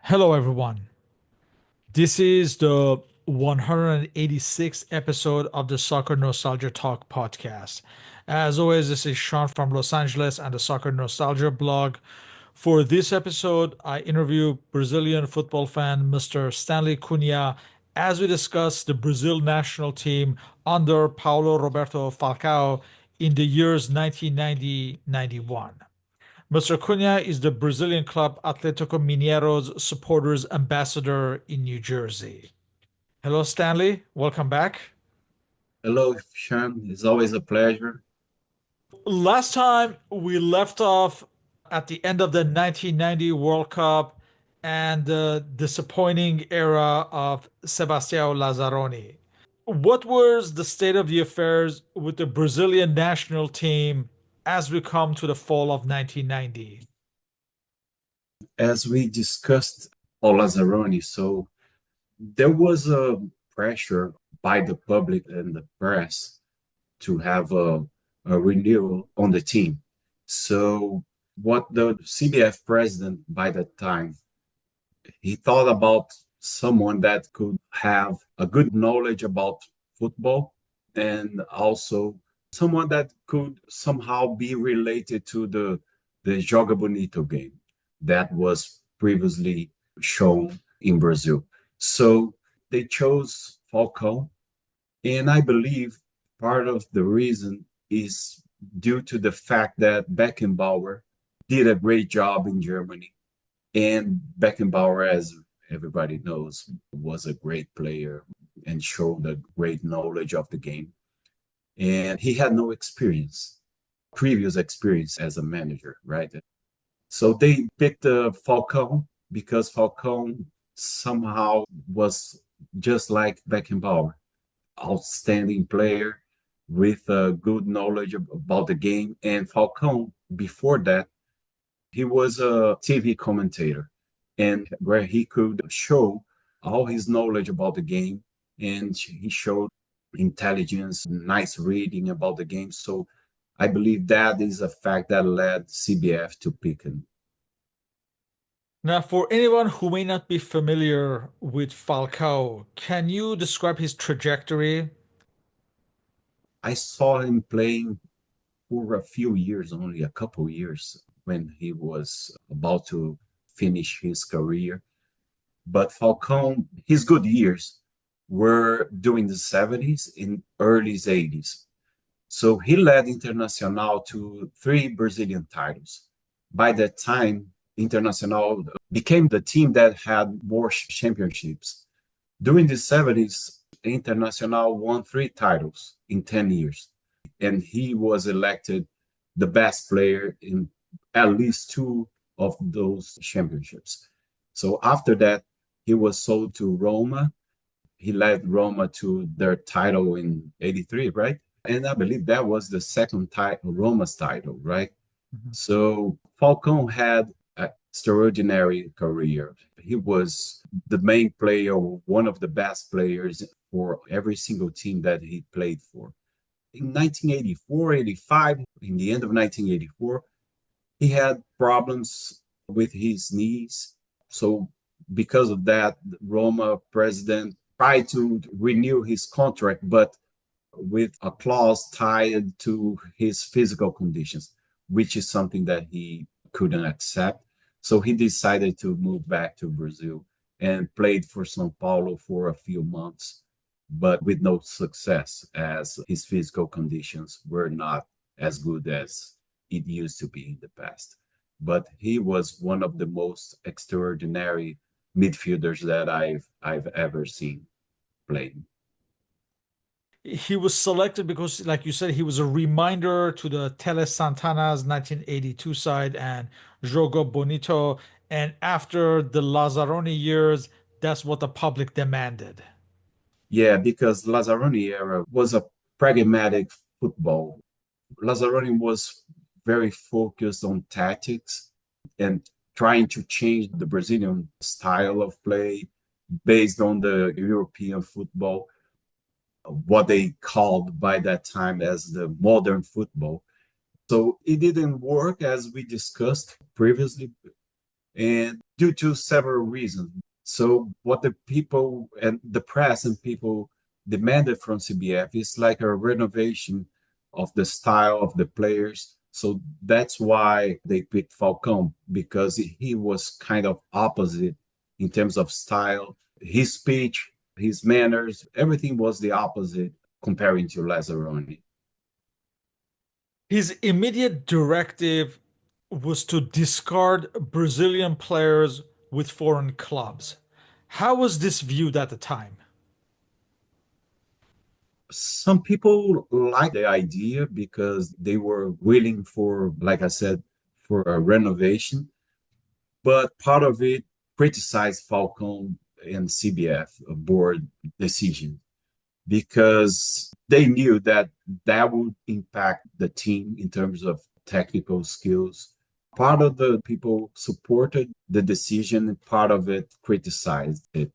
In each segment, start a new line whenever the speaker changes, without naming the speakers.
Hello, everyone. This is the 186th episode of the Soccer Nostalgia Talk Podcast. As always, this is Sean from Los Angeles and the Soccer Nostalgia blog. For this episode, I interview Brazilian football fan Mr. Stanley Cunha as we discuss the Brazil national team under Paulo Roberto Falcão in the years 1990-91. Mr. Cunha is the Brazilian club Atlético Mineiro's supporters ambassador in New Jersey. Hello, Stanley. Welcome back.
Hello, Sean. It's always a pleasure.
Last time we left off at the end of the 1990 World Cup and the disappointing era of Sebastião Lazzaroni. What was the state of the affairs with the Brazilian national team as we come to the fall of 1990?
As we discussed Paulo Lazzaroni, so there was a pressure by the public and the press to have a renewal on the team. So what the CBF president by that time, he thought about someone that could have a good knowledge about football and also someone that could somehow be related to the Joga Bonito game that was previously shown in Brazil. So they chose Falcão, and I believe part of the reason is due to the fact that Beckenbauer did a great job in Germany. And Beckenbauer, as everybody knows, was a great player and showed a great knowledge of the game. And he had no experience, previous experience as a manager, right? So they picked Falcão because Falcão somehow was just like Beckenbauer, outstanding player with good knowledge about the game. And Falcão, before that, he was a TV commentator and where he could show all his knowledge about the game and he showed intelligence, nice reading about the game. So I believe that is a fact that led CBF to pick him.
Now, for anyone who may not be familiar with Falcao, can you describe his trajectory?
I saw him playing for a few years, only a couple years, when he was about to finish his career. But Falcão, his good years were during the 70s and early 80s. So he led Internacional to 3 Brazilian titles. By that time, Internacional became the team that had more championships. During the 70s, Internacional won 3 titles in 10 years, and he was elected the best player in at least 2 of those championships. So after that, he was sold to Roma. He led Roma to their title in 83, right? And I believe that was the second title, Roma's title, right?
Mhm.
So Falcão had an extraordinary career. He was the main player, one of the best players for every single team that he played for. In 1984, 85, in the end of 1984, he had problems with his knees. So because of that, the Roma president tried to renew his contract, but with a clause tied to his physical conditions, which is something that he couldn't accept. So he decided to move back to Brazil and played for São Paulo for a few months, but with no success as his physical conditions were not as good as it used to be in the past. But he was one of the most extraordinary midfielders that I've ever seen playing.
He was selected because, like you said, he was a reminder to the Tele Santana's 1982 side and Jogo Bonito. And after the Lazzaroni years, that's what the public demanded.
Yeah, because Lazzaroni era was a pragmatic football. Lazzaroni was very focused on tactics and trying to change the Brazilian style of play based on the European football, what they called by that time as the modern football. So it didn't work as we discussed previously. And due to several reasons. So what the people and the press and people demanded from CBF is like a renovation of the style of the players. So that's why they picked Falcão, because he was kind of opposite in terms of style, his speech, his manners, everything was the opposite comparing to Lazzaroni.
His immediate directive was to discard Brazilian players with foreign clubs. How was this viewed at the time?
Some people like the idea because they were willing for, like I said, for a renovation, but part of it criticized Falcon and CBF board decision because they knew that that would impact the team in terms of technical skills. Part of the people supported the decision, part of it criticized it.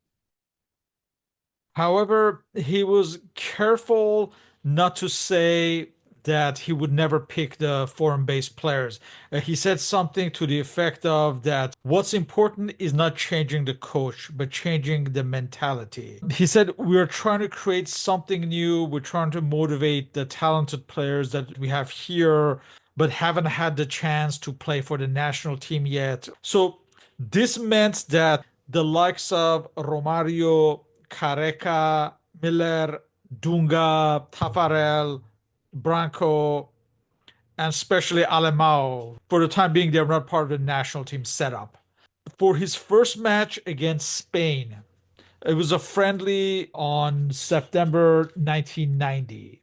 However, he was careful not to say that he would never pick the foreign based players. He said something to the effect of that what's important is not changing the coach, but changing the mentality. He said, we're trying to create something new. We're trying to motivate the talented players that we have here, but haven't had the chance to play for the national team yet. So this meant that the likes of Romario, Careca, Miller, Dunga, Tafarel, Branco, and especially Alemão. For the time being, they're not part of the national team setup. For his first match against Spain, it was a friendly on September 1990.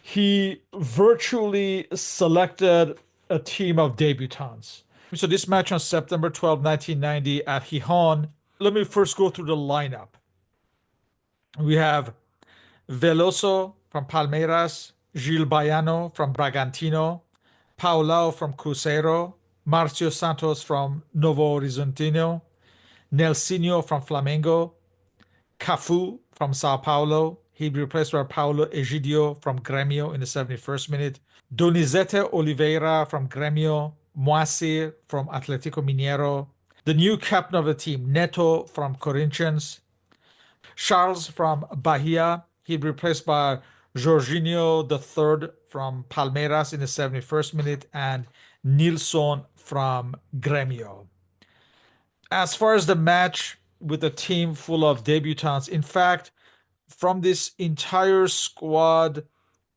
He virtually selected a team of debutants. So this match on September 12, 1990 at Gijón, let me first go through the lineup. We have Veloso from Palmeiras, Gil Baiano from Bragantino, Paulao from Cruzeiro, Marcio Santos from Novo Horizontino, Nelsinho from Flamengo, Cafu from Sao Paulo. He'd be replaced by Paulo Egidio from Grêmio in the 71st minute. Donizete Oliveira from Grêmio, Moacir from Atlético Mineiro. The new captain of the team, Neto from Corinthians, Charles from Bahia. He'd be replaced by Jorginho III from Palmeiras in the 71st minute and Nilson from Grêmio. As far as the match with a team full of debutants, in fact, from this entire squad,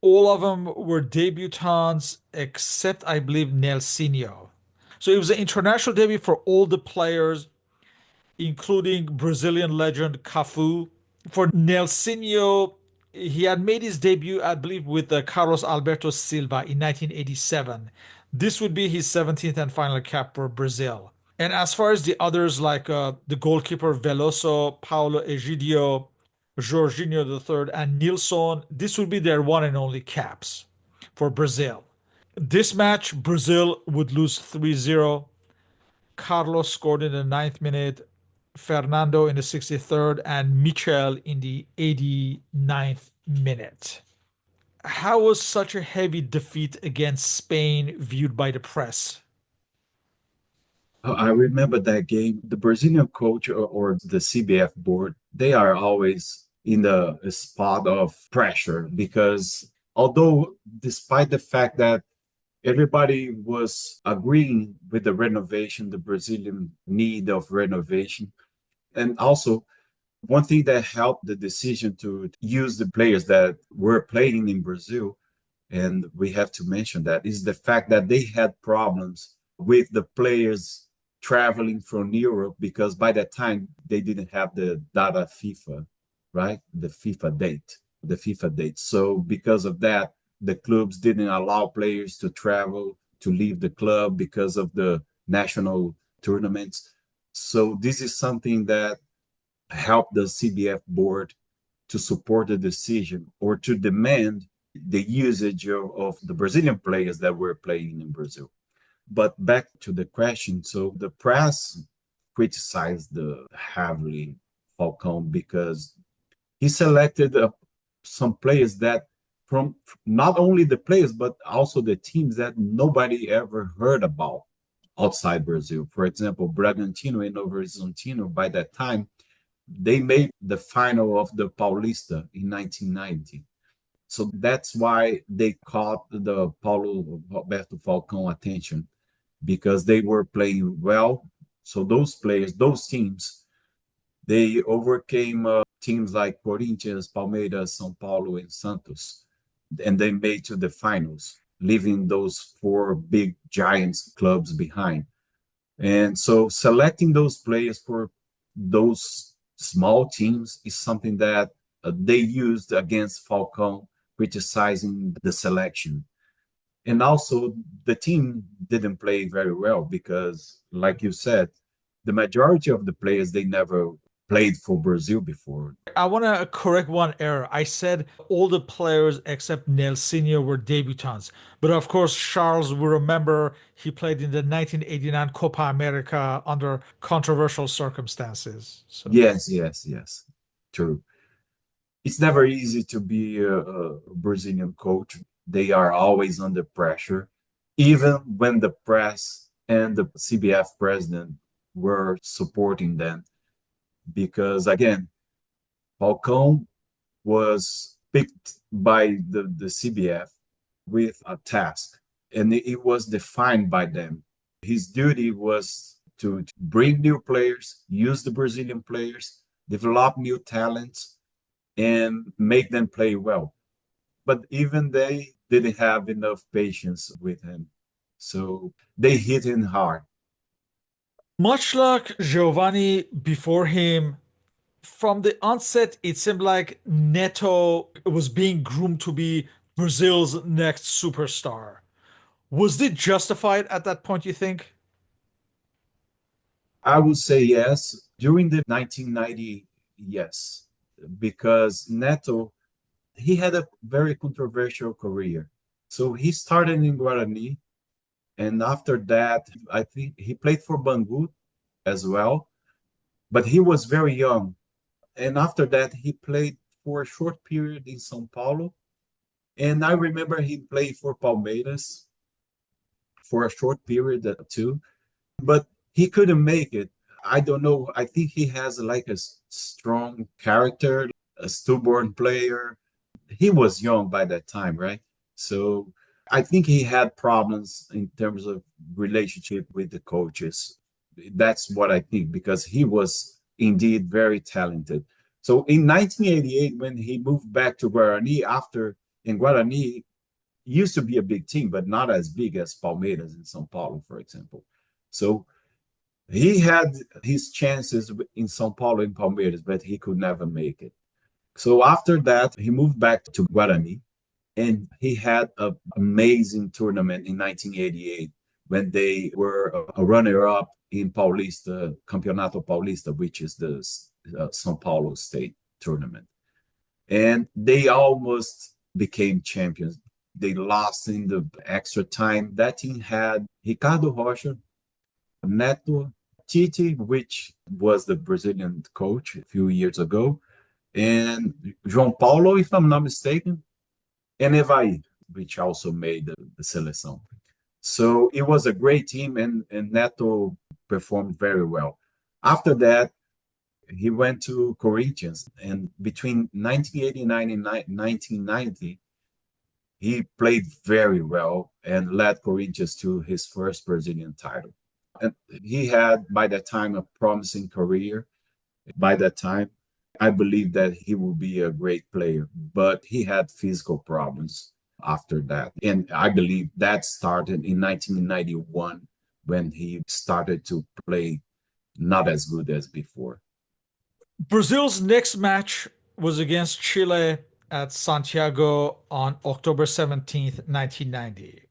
all of them were debutants except, I believe, Nelsinho. So it was an international debut for all the players, including Brazilian legend Cafu. For Nelsinho, he had made his debut, I believe, with Carlos Alberto Silva in 1987. This would be his 17th and final cap for Brazil. And as far as the others, like the goalkeeper Veloso, Paulo Egidio, Jorginho III, and Nilsson, this would be their one and only caps for Brazil. This match, Brazil would lose 3-0. Carlos scored in the 9th minute, Fernando in the 63rd, and Michel in the 89th minute. How was such a heavy defeat against Spain viewed by the press?
I remember that game. The Brazilian coach or the CBF board, they are always in the spot of pressure because although despite the fact that everybody was agreeing with the renovation, the Brazilian need of renovation, and also one thing that helped the decision to use the players that were playing in Brazil, and we have to mention that, is the fact that they had problems with the players traveling from Europe because by that time they didn't have the data FIFA, right? The FIFA date. So because of that, the clubs didn't allow players to travel, to leave the club because of the national tournaments. So this is something that helped the CBF board to support the decision or to demand the usage of the Brazilian players that were playing in Brazil. But back to the question, so the press criticized the heavily Falcão because he selected some players that from not only the players but also the teams that nobody ever heard about. outside Brazil. For example, Bragantino and Novo Horizontino, by that time, they made the final of the Paulista in 1990. So that's why they caught the Paulo Roberto Falcão attention because they were playing well. So those players, those teams, they overcame teams like Corinthians, Palmeiras, São Paulo, and Santos, and they made to the finals, leaving those four big giants clubs behind. And so selecting those players for those small teams is something that they used against Falcão, criticizing the selection. And also, the team didn't play very well because, like you said, the majority of the players they never played for Brazil before.
I want to correct one error. I said all the players except Nelsinho were debutants. But of course, Charles will remember he played in the 1989 Copa America under controversial circumstances. So
Yes, yes, yes. True. It's never easy to be a Brazilian coach. They are always under pressure, even when the press and the CBF president were supporting them. Because again, Falcão was picked by the CBF with a task, and it was defined by them. His duty was to bring new players, use the Brazilian players, develop new talents, and make them play well. But even they didn't have enough patience with him. So they hit him hard.
much like Giovanni before him, from the onset, it seemed like Neto was being groomed to be Brazil's next superstar. Was it justified at that point, you think?
I would say yes. During the 1990, yes, because Neto, he had a very controversial career. So he started in Guarani, and after that, I think he played for Bangu as well, but he was very young. And after that, he played for a short period in São Paulo. And I remember he played for Palmeiras for a short period too, but he couldn't make it. I don't know. I think he has like a strong character, a stubborn player. He was young by that time, right? So I think he had problems in terms of relationship with the coaches. That's what I think because he was indeed very talented. So in 1988, when he moved back to Guarani, after in Guarani used to be a big team, but not as big as Palmeiras in São Paulo, for example. So he had his chances in São Paulo and Palmeiras, but he could never make it. So after that, he moved back to Guarani, and he had an amazing tournament in 1988 when they were a runner-up in Paulista, Campeonato Paulista, which is the São Paulo state tournament. And they almost became champions. They lost in the extra time. That team had Ricardo Rocha, Neto, Tite, which was the Brazilian coach a few years ago, and João Paulo, if I'm not mistaken, and Evaí, which also made the seleção. So it was a great team, and Neto performed very well. After that, he went to Corinthians, and between 1989 and 1990, he played very well and led Corinthians to his first Brazilian title. And he had, by that time, a promising career. By that time, I believe that he will be a great player, but he had physical problems after that. And I believe that started in 1991 when he started to play not as good as before.
Brazil's next match was against Chile at Santiago on October 17th, 1990.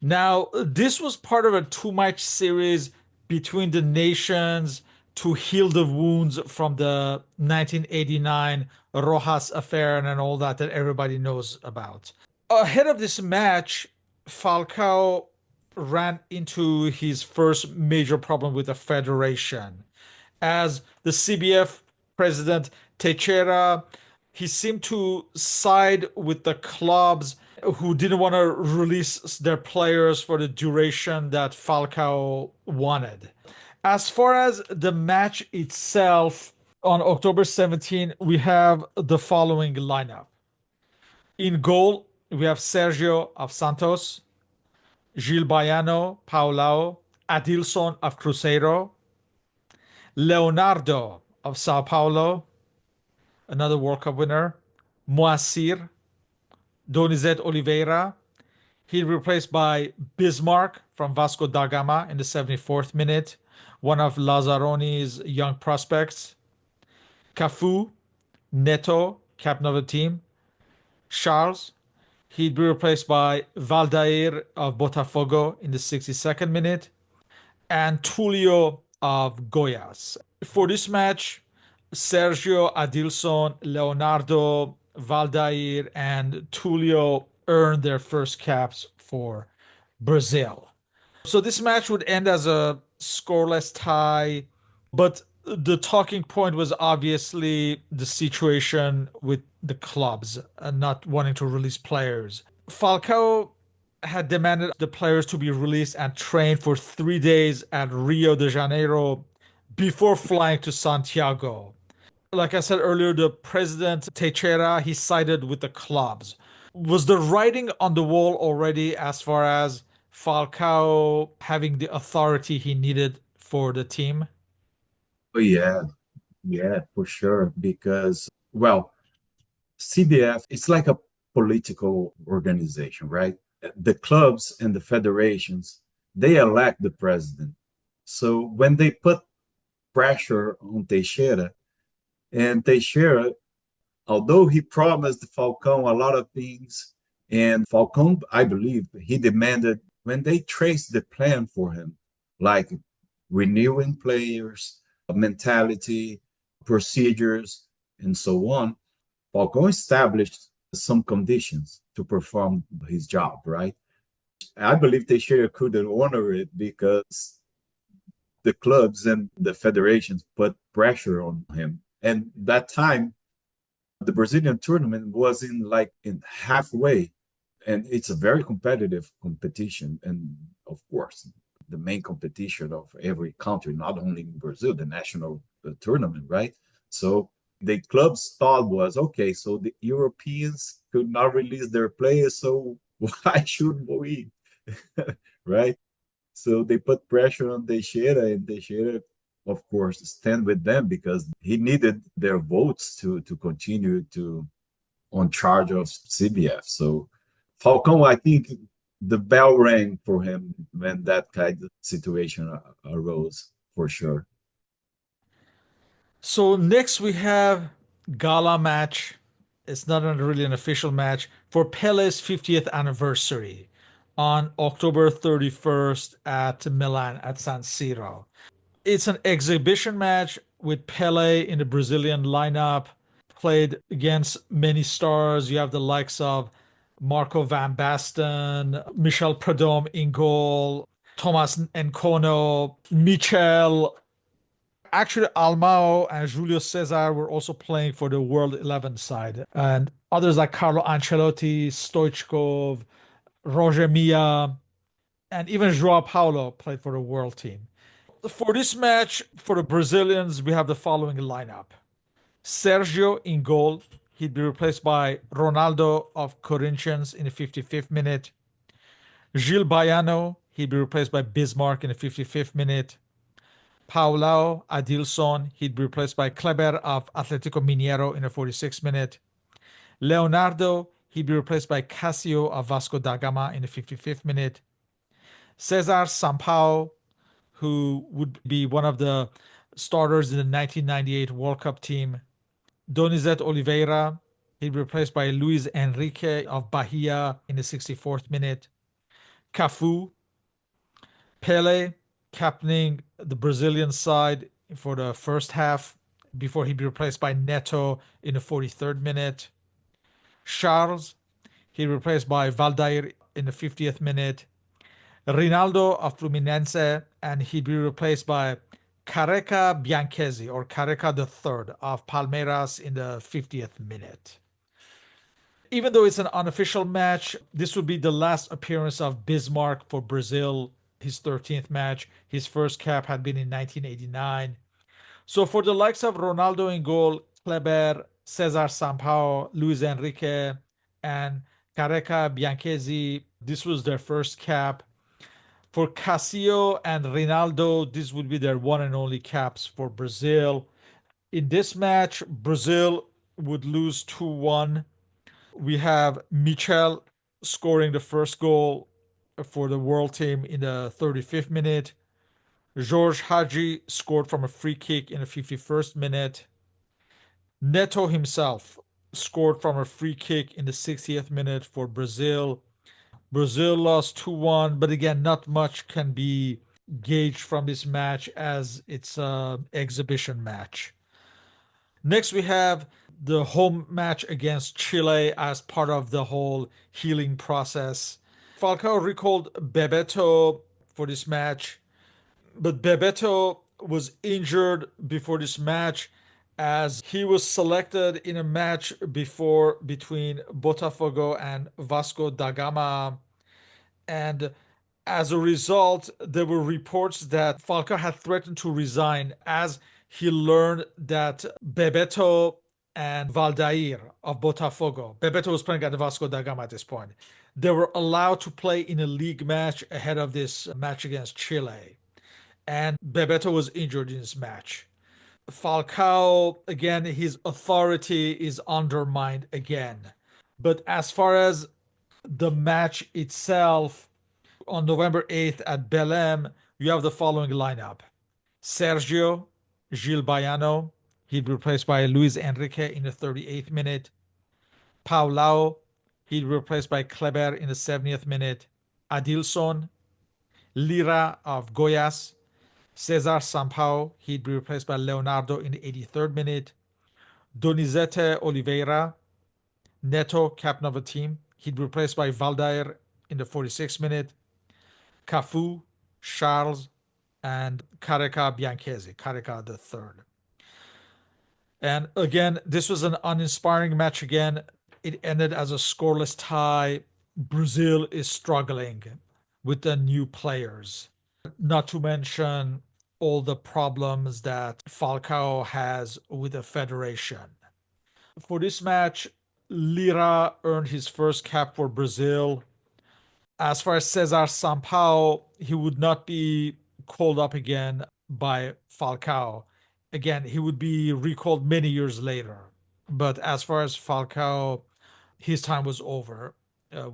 Now, this was part of a two-match series between the nations to heal the wounds from the 1989 Rojas affair and all that everybody knows about. Ahead of this match, Falcao ran into his first major problem with the federation. As the CBF president Teixeira, he seemed to side with the clubs who didn't want to release their players for the duration that Falcao wanted. As far as the match itself, on October 17, we have the following lineup. In goal, we have Sergio of Santos, Gil Baiano, Paulao, Adilson of Cruzeiro, Leonardo of Sao Paulo, another World Cup winner, Moacir, Donizete Oliveira. He replaced by Bismarck from Vasco da Gama in the 74th minute, one of Lazzaroni's young prospects. Cafu, Neto, captain of the team. Charles, he'd be replaced by Valdair of Botafogo in the 62nd minute, and Tulio of Goiás. For this match, Sergio, Adilson, Leonardo, Valdair, and Tulio earned their first caps for Brazil. So this match would end as a scoreless tie, but the talking point was obviously the situation with the clubs and not wanting to release players. Falcao had demanded the players to be released and trained for 3 days at Rio de Janeiro before flying to Santiago. Like I said earlier, the president Teixeira, he sided with the clubs. Was the writing on the wall already as far as Falcao having the authority he needed for the team?
Oh, yeah, yeah, for sure. Because, well, CBF, it's like a political organization, right? The clubs and the federations, they elect the president. So when they put pressure on Teixeira, and Teixeira, although he promised Falcão a lot of things, and Falcão, I believe, he demanded when they traced the plan for him, like renewing players, mentality, procedures, and so on, Falcão established some conditions to perform his job, right? I believe Teixeira couldn't honor it because the clubs and the federations put pressure on him. And that time, the Brazilian tournament was in halfway, and it's a very competitive competition. And of course, the main competition of every country, not only in Brazil, the national tournament, right? So the club's thought was, okay, so the Europeans could not release their players, so why should we? Right? So they put pressure on Teixeira, and Teixeira, of course, stand with them because he needed their votes to continue to on charge of CBF. So Falcão, I think the bell rang for him when that kind of situation arose, for sure.
So next we have gala match. It's not really an official match for Pele's 50th anniversary on October 31st at Milan at San Siro. It's an exhibition match with Pele in the Brazilian lineup, played against many stars. You have the likes of Marco van Basten, Michel Prudhomme in goal, Thomas Nkono, Michel. Actually, Almao and Julio Cesar were also playing for the World 11 side. And others like Carlo Ancelotti, Stoichkov, Roger Milla, and even Joao Paulo played for the world team. For this match, for the Brazilians, we have the following lineup. Sergio in goal. He'd be replaced by Ronaldo of Corinthians in the 55th minute. Gil Baiano. He'd be replaced by Bismarck in the 55th minute. Paulao Adilson. He'd be replaced by Kleber of Atlético Mineiro in the 46th minute. Leonardo. He'd be replaced by Casio of Vasco da Gama in the 55th minute. Cesar Sampaio, who would be one of the starters in the 1998 World Cup team. Donizete Oliveira, he'd be replaced by Luis Enrique of Bahia in the 64th minute. Cafu, Pele, captaining the Brazilian side for the first half before he'd be replaced by Neto in the 43rd minute. Charles, he'd be replaced by Valdair in the 50th minute. Rinaldo of Fluminense, and he'd be replaced by Careca Bianchesi or Careca the Third of Palmeiras in the 50th minute. Even though it's an unofficial match, this would be the last appearance of Bismarck for Brazil, his 13th match. His first cap had been in 1989. So for the likes of Ronaldo in goal, Kleber, Cesar Sampaio, Luis Enrique, and Careca Bianchesi, this was their first cap. For Casio and Rinaldo, this would be their one and only caps for Brazil. In this match, Brazil would lose 2-1. We have Michel scoring the first goal for the world team in the 35th minute. George Hagi scored from a free kick in the 51st minute. Neto himself scored from a free kick in the 60th minute for Brazil. Brazil lost 2-1, but again, not much can be gauged from this match as it's an exhibition match. Next, we have the home match against Chile as part of the whole healing process. Falcao recalled Bebeto for this match, but Bebeto was injured before this match as he was selected in a match before between Botafogo and Vasco da Gama. And as a result, there were reports that Falcao had threatened to resign as he learned that Bebeto and Valdair of Botafogo, Bebeto was playing at the Vasco da Gama at this point, they were allowed to play in a league match ahead of this match against Chile. And Bebeto was injured in this match. Falcao, again, his authority is undermined again. But as far as the match itself, on November 8th at Belém, you have the following lineup. Sergio, Gil Baiano, he'd be replaced by Luis Enrique in the 38th minute. Paulao, he'd be replaced by Kleber in the 70th minute. Adilson, Lira of Goiás, Cesar Sampaio, he'd be replaced by Leonardo in the 83rd minute. Donizete Oliveira, Neto, captain of the team, he'd be replaced by Valdair in the 46th minute. Cafu, Charles, and Careca Bianchesi, Careca the third. And again, this was an uninspiring match again. It ended as a scoreless tie. Brazil is struggling with the new players, not to mention all the problems that Falcao has with the federation. For this match, Lira earned his first cap for Brazil. As far as Cesar Sampaio, he would not be called up again by Falcao. Again, he would be recalled many years later. But as far as Falcao, his time was over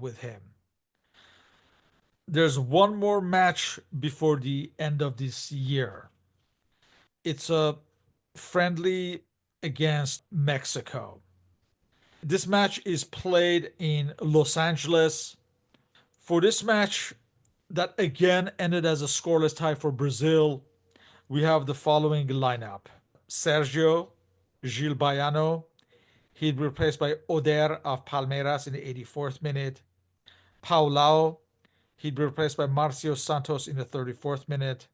with him. There's one more match before the end of this year. It's a friendly against Mexico. This match is played in Los Angeles. For this match, that again ended as a scoreless tie for Brazil, we have the following lineup. Sergio, Gil Baiano, he'd be replaced by Oder of Palmeiras in the 84th minute. Paulao, he'd be replaced by Marcio Santos in the 34th minute.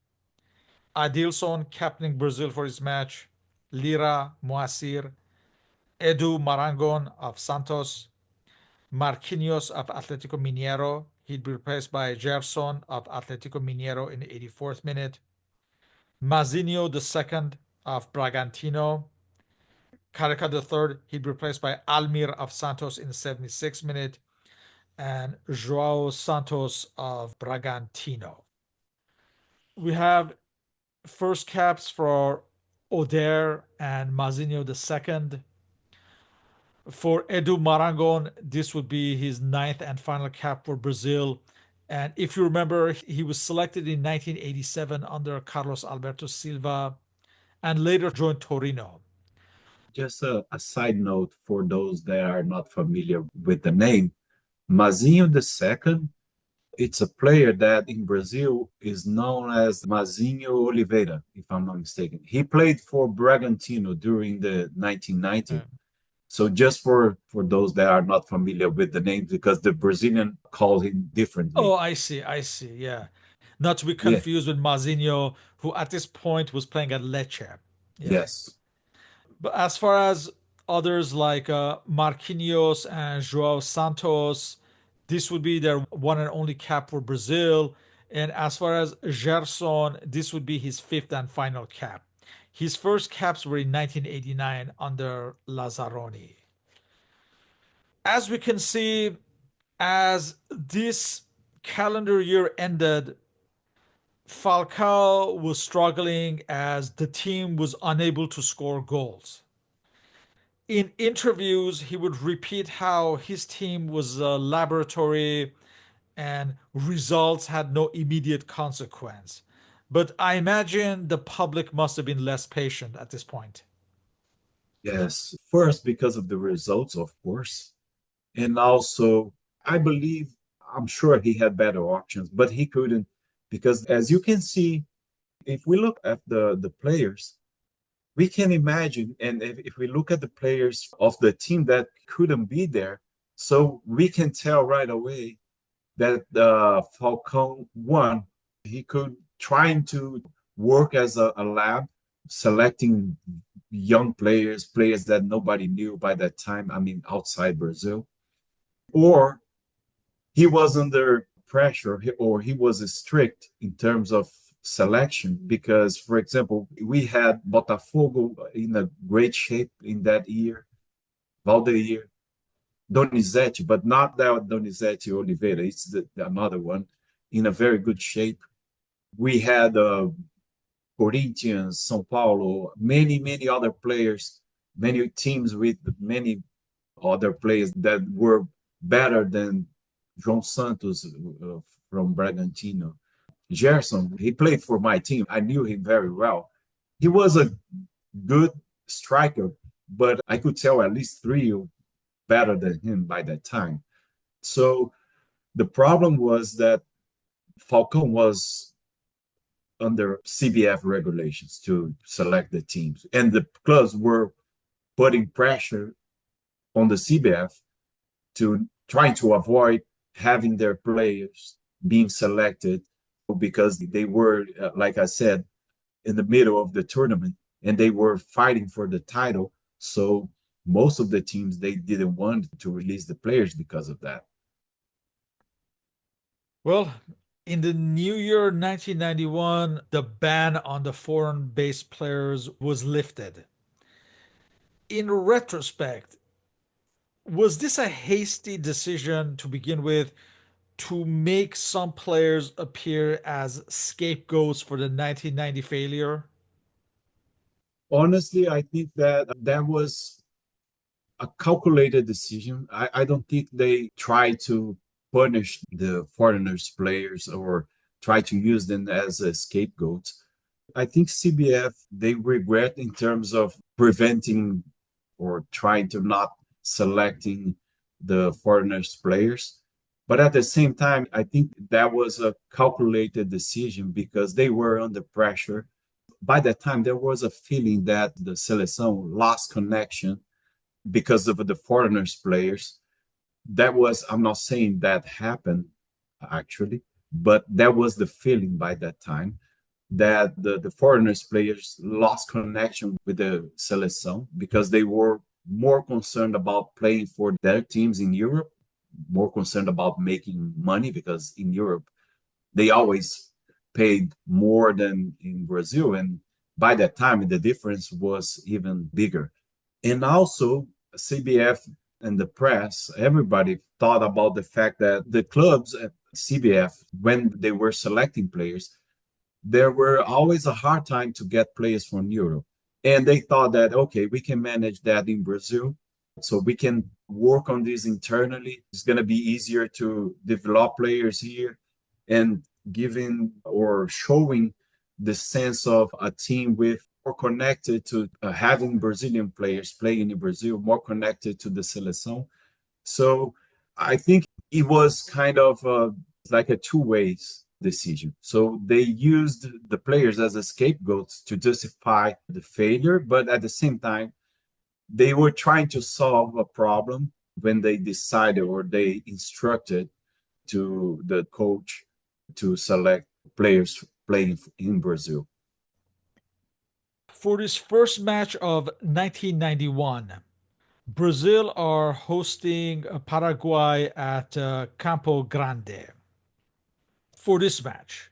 Adilson, captaining Brazil for his match. Lira, Moacir, Edu Marangon of Santos, Marquinhos of Atlético Mineiro. He'd be replaced by Gerson of Atlético Mineiro in the 84th minute. Mazinho II of Bragantino. Careca III, he'd be replaced by Almir of Santos in the 76th minute. And Joao Santos of Bragantino. We have first caps for Oder and Mazinho II. For Edu Marangon, this would be his ninth and final cap for Brazil. And if you remember, he was selected in 1987 under Carlos Alberto Silva and later joined Torino.
Just a side note for those that are not familiar with the name, Mazinho II, it's a player that in Brazil is known as Mazinho Oliveira, if I'm not mistaken. He played for Bragantino during the 1990s. So just for those that are not familiar with the name, because the Brazilian call him differently.
Oh, I see. I see. Yeah. Not to be
Yeah.
confused with Mazinho, who at this point was playing at Lecce. Yeah.
Yes.
But as far as Others like Marquinhos and Joao Santos, this would be their one and only cap for Brazil. And as far as Gerson, this would be his fifth and final cap. His first caps were in 1989 under Lazzaroni. As we can see, as this calendar year ended, Falcao was struggling as the team was unable to score goals. In interviews, he would repeat how his team was a laboratory and results had no immediate consequence. But I imagine the public must have been less patient at this point.
Yes, first because of the results, of course. And also, I believe, I'm sure he had better options, but he couldn't because, as you can see, if we look at the players, we can imagine, and if we look at the players of the team that couldn't be there, so we can tell right away that Falcão won. He could trying to work as a lab, selecting young players, players that nobody knew by that time. I mean, outside Brazil, or he was under pressure, or he was strict in terms of selection because, for example, we had Botafogo in a great shape in that year, Valdeir, Donizete, but not that Donizete Oliveira. It's another one in a very good shape. We had Corinthians, São Paulo, many other players, many teams with many other players that were better than João Santos from Bragantino. Gerson, he played for my team. I knew him very well. He was a good striker, but I could tell at least three better than him by that time. So the problem was that Falcão was under CBF regulations to select the teams, and the clubs were putting pressure on the CBF to trying to avoid having their players being selected because they were, like I said, in the middle of the tournament and they were fighting for the title. So most of the teams, they didn't want to release the players because of that.
Well, in the new year 1991, the ban on the foreign based players was lifted. In retrospect, was this a hasty decision to begin with to make some players appear as scapegoats for the 1990 failure?
Honestly, I think that that was a calculated decision. I don't think they try to punish the foreigners players or try to use them as a scapegoat. I think CBF they regret in terms of preventing or trying to not selecting the foreigners players. But at the same time, I think that was a calculated decision because they were under pressure. By that time, there was a feeling that the seleção lost connection because of the foreigners players. That was, I'm not saying that happened actually, but that was the feeling by that time that the foreigners players lost connection with the seleção because they were more concerned about playing for their teams in Europe, more concerned about making money because in Europe they always paid more than in Brazil. And by that time, the difference was even bigger. And also, CBF and the press, everybody thought about the fact that the clubs at CBF, when they were selecting players, there were always a hard time to get players from Europe. And they thought that, okay, we can manage that in Brazil. So we can work on this internally. It's going to be easier to develop players here and giving or showing the sense of a team with more connected to having Brazilian players playing in Brazil, more connected to the seleção. So I think it was kind of like a two ways decision. So they used the players as a scapegoats to justify the failure, but at the same time, they were trying to solve a problem when they decided or they instructed to the coach to select players playing in Brazil.
For this first match of 1991, Brazil are hosting Paraguay at Campo Grande. For this match,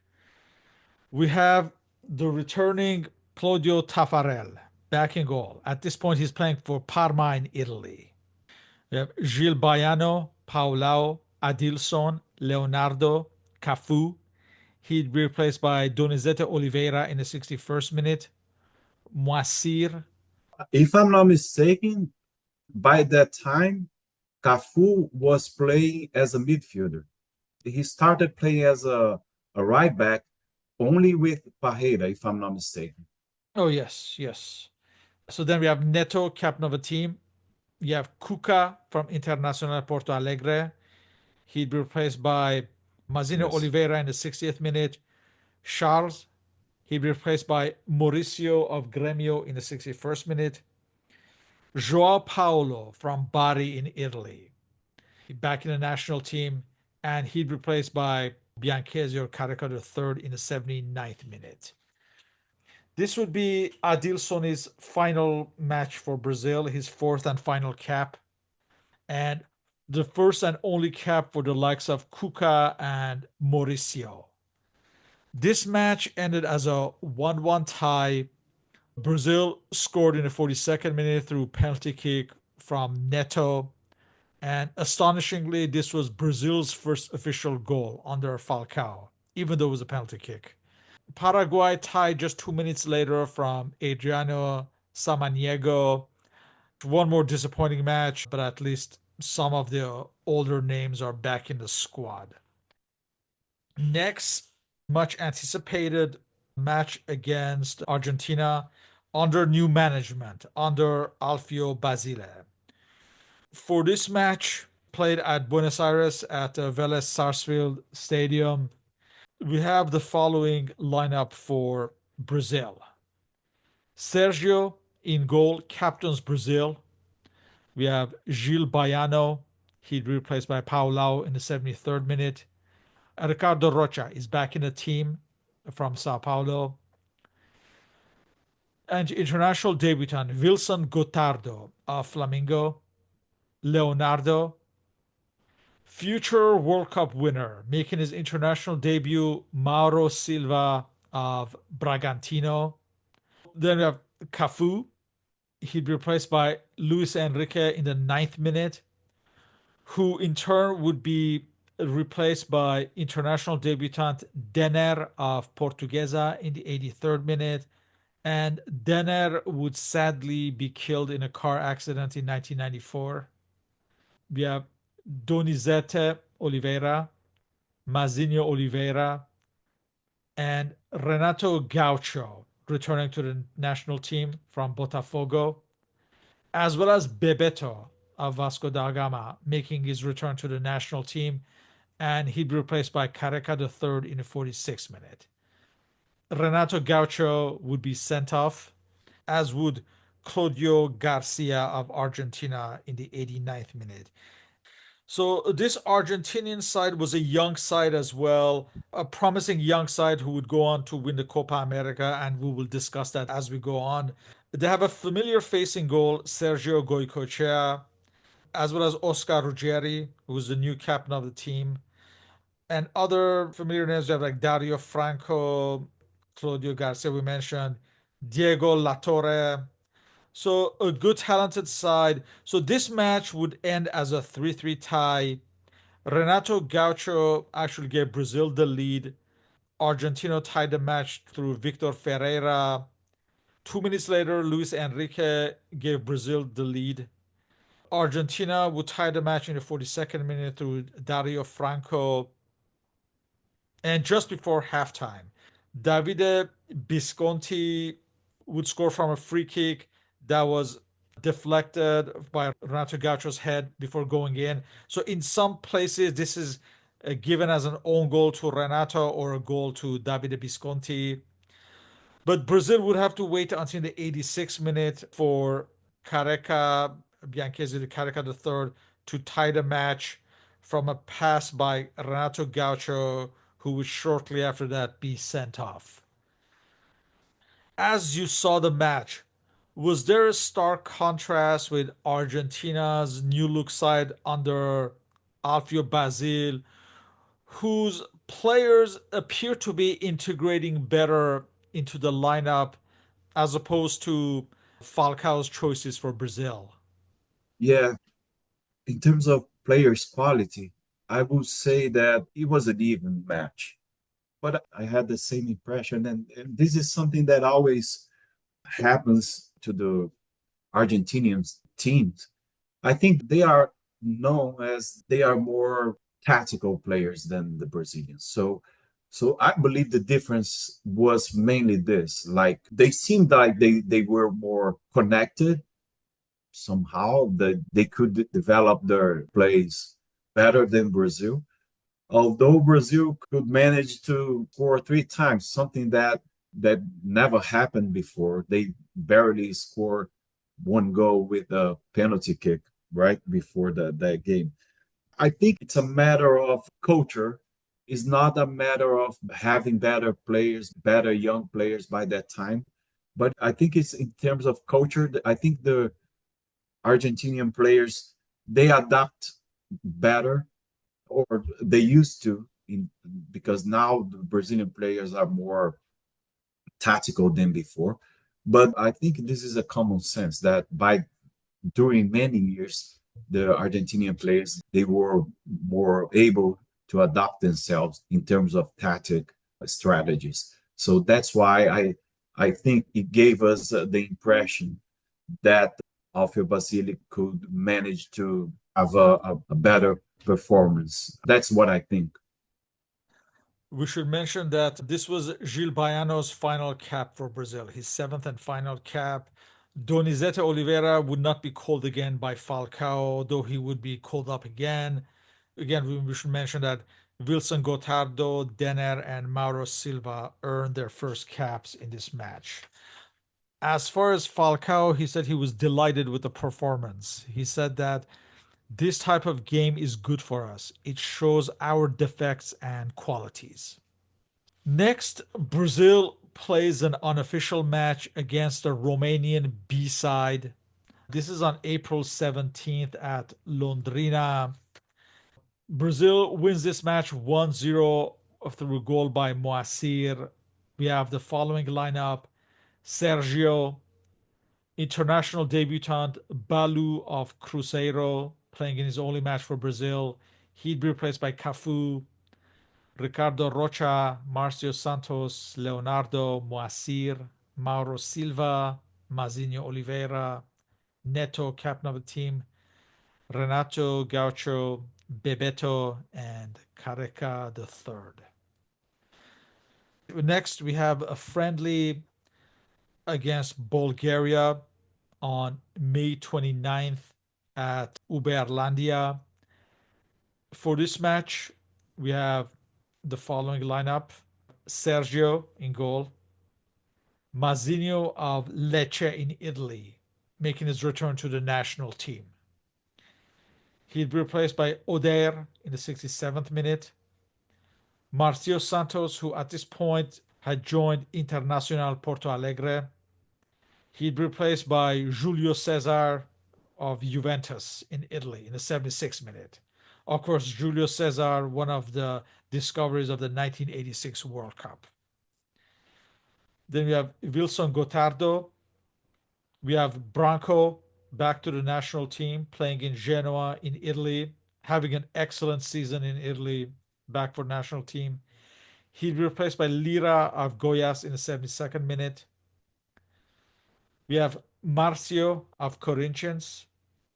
we have the returning Claudio Taffarel back in goal. At this point, he's playing for Parma in Italy. We have Gil Baiano, Paulao, Adilson, Leonardo, Cafu. He'd be replaced by Donizete Oliveira in the 61st minute. Moacir.
If I'm not mistaken, by that time, Cafu was playing as a midfielder. He started playing as a right back only with Parreira, if I'm not mistaken.
Oh, yes, yes. So then we have Neto, captain of the team. You have Cuca from Internacional Porto Alegre. He'd be replaced by Mazino
Yes.
Oliveira in the 60th minute. Charles, he'd be replaced by Mauricio of Gremio in the 61st minute. Joao Paulo from Bari in Italy, back in the national team, and he'd be replaced by Bianchesi or Carica III in the 79th minute. This would be Adilson's final match for Brazil, his fourth and final cap, and the first and only cap for the likes of Cuca and Mauricio. This match ended as a 1-1 tie. Brazil scored in the 42nd minute through penalty kick from Neto. And astonishingly, this was Brazil's first official goal under Falcao, even though it was a penalty kick. Paraguay tied just 2 minutes later from Adriano Samaniego. One more disappointing match, but at least some of the older names are back in the squad. Next, much anticipated match against Argentina under new management, under Alfio Basile. For this match, played at Buenos Aires at Vélez Sarsfield Stadium, we have the following lineup for Brazil. Sergio in goal, captains Brazil. We have Gil Baiano. He'd be replaced by Paulao in the 73rd minute. Ricardo Rocha is back in the team from Sao Paulo. And international debutant Wilson Gotardo of Flamengo. Leonardo. Future World Cup winner making his international debut, Mauro Silva of Bragantino. Then we have Cafu. He'd be replaced by Luis Enrique in the 9th minute, who in turn would be replaced by international debutant Denner of Portuguesa in the 83rd minute. And Denner would sadly be killed in a car accident in 1994. We have Donizete Oliveira, Mazinho Oliveira, and Renato Gaucho returning to the national team from Botafogo, as well as Bebeto of Vasco da Gama making his return to the national team, and he'd be replaced by Careca III in the 46th minute. Renato Gaucho would be sent off, as would Claudio Garcia of Argentina in the 89th minute. So this Argentinian side was a young side as well, a promising young side who would go on to win the Copa America, and we will discuss that as we go on. They have a familiar face in goal, Sergio Goicoechea, as well as Oscar Ruggeri, who is the new captain of the team. And other familiar names, you have like Dario Franco, Claudio Garcia, we mentioned, Diego Latorre. So a good talented side. So this match would end as a 3-3 tie. Renato Gaucho actually gave Brazil the lead. Argentina tied the match through Victor Ferreira. 2 minutes later, Luis Enrique gave Brazil the lead. Argentina would tie the match in the 42nd minute through Dario Franco. And just before halftime, Davide Visconti would score from a free kick that was deflected by Renato Gaucho's head before going in. So in some places, this is given as an own goal to Renato or a goal to Davide Visconti. But Brazil would have to wait until the 86th minute for Careca, Bianchesi de Careca III, to tie the match from a pass by Renato Gaucho, who would shortly after that be sent off. As you saw the match, Was there a stark contrast with Argentina's new look side under Alfio Basile, whose players appear to be integrating better into the lineup as opposed to Falcao's choices for Brazil?
Yeah, in terms of players' quality, I would say that it was an even match. But I had the same impression, and this is something that always happens to the Argentinian teams. I think they are known as they are more tactical players than the Brazilians. So I believe the difference was mainly this. Like they seemed like they were more connected somehow, that they could develop their plays better than Brazil. Although Brazil could manage to score three times, something that never happened before. They barely scored one goal with a penalty kick right before that game. I think it's a matter of culture. It's not a matter of having better players, better young players by that time. But I think it's in terms of culture. I think the Argentinian players they adapt better, or they used to, because now the Brazilian players are more tactical than before. But I think this is a common sense that by during many years, the Argentinian players they were more able to adapt themselves in terms of tactic strategies. So that's why I think it gave us the impression that Alfio Basile could manage to have a better performance. That's what I think.
We should mention that this was Gil Baiano's final cap for Brazil, his seventh and final cap. Donizete Oliveira would not be called again by Falcao, though he would be called up again. Again, we should mention that Wilson Gotardo, Denner, and Mauro Silva earned their first caps in this match. As far as Falcao, he said he was delighted with the performance. He said that this type of game is good for us. It shows our defects and qualities. Next, Brazil plays an unofficial match against the Romanian B side. This is on April 17th at Londrina. Brazil wins this match 1-0 through a goal by Moacir. We have the following lineup: Sergio, international debutant Balu of Cruzeiro, playing in his only match for Brazil. He'd be replaced by Cafu, Ricardo Rocha, Marcio Santos, Leonardo Moacir, Mauro Silva, Mazinho Oliveira, Neto, captain of the team, Renato Gaucho, Bebeto, and Careca the third. Next, we have a friendly against Bulgaria on May 29th at Uberlandia. For this match, we have the following lineup: Sergio in goal, Mazinho of Lecce in Italy, making his return to the national team. He'd be replaced by Oder in the 67th minute. Marcio Santos, who at this point had joined Internacional Porto Alegre. He'd be replaced by Julio Cesar of Juventus in Italy in the 76th minute. Of course, Julio Cesar, one of the discoveries of the 1986 World Cup. Then we have Wilson Gotardo. We have Branco back to the national team, playing in Genoa in Italy, having an excellent season in Italy, back for national team. He'd be replaced by Lira of Goiás in the 72nd minute. We have Marcio of Corinthians,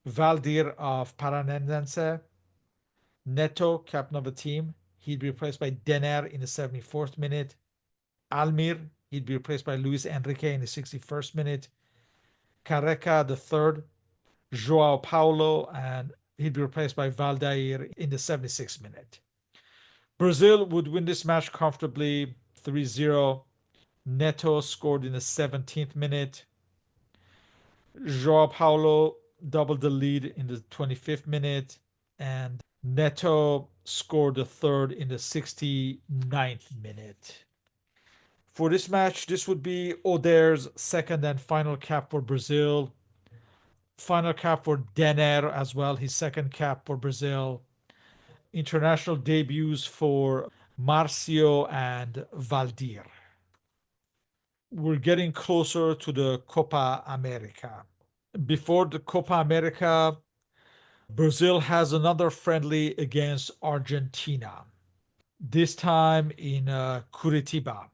Valdir of Paranense, Neto, captain of the team. He'd be replaced by Denner in the 74th minute. Almir, he'd be replaced by Luis Enrique in the 61st minute. Careca the third, Joao Paulo, and he'd be replaced by Valdair in the 76th minute. Brazil would win this match comfortably 3-0. Neto scored in the 17th minute. Joao Paulo doubled the lead in the 25th minute, and Neto scored the third in the 69th minute. For this match, this would be Oder's second and final cap for Brazil. Final cap for Denner as well, his second cap for Brazil. International debuts for Marcio and Valdir. We're getting closer to the Copa America. Before the Copa America, Brazil has another friendly against Argentina, this time in Curitiba.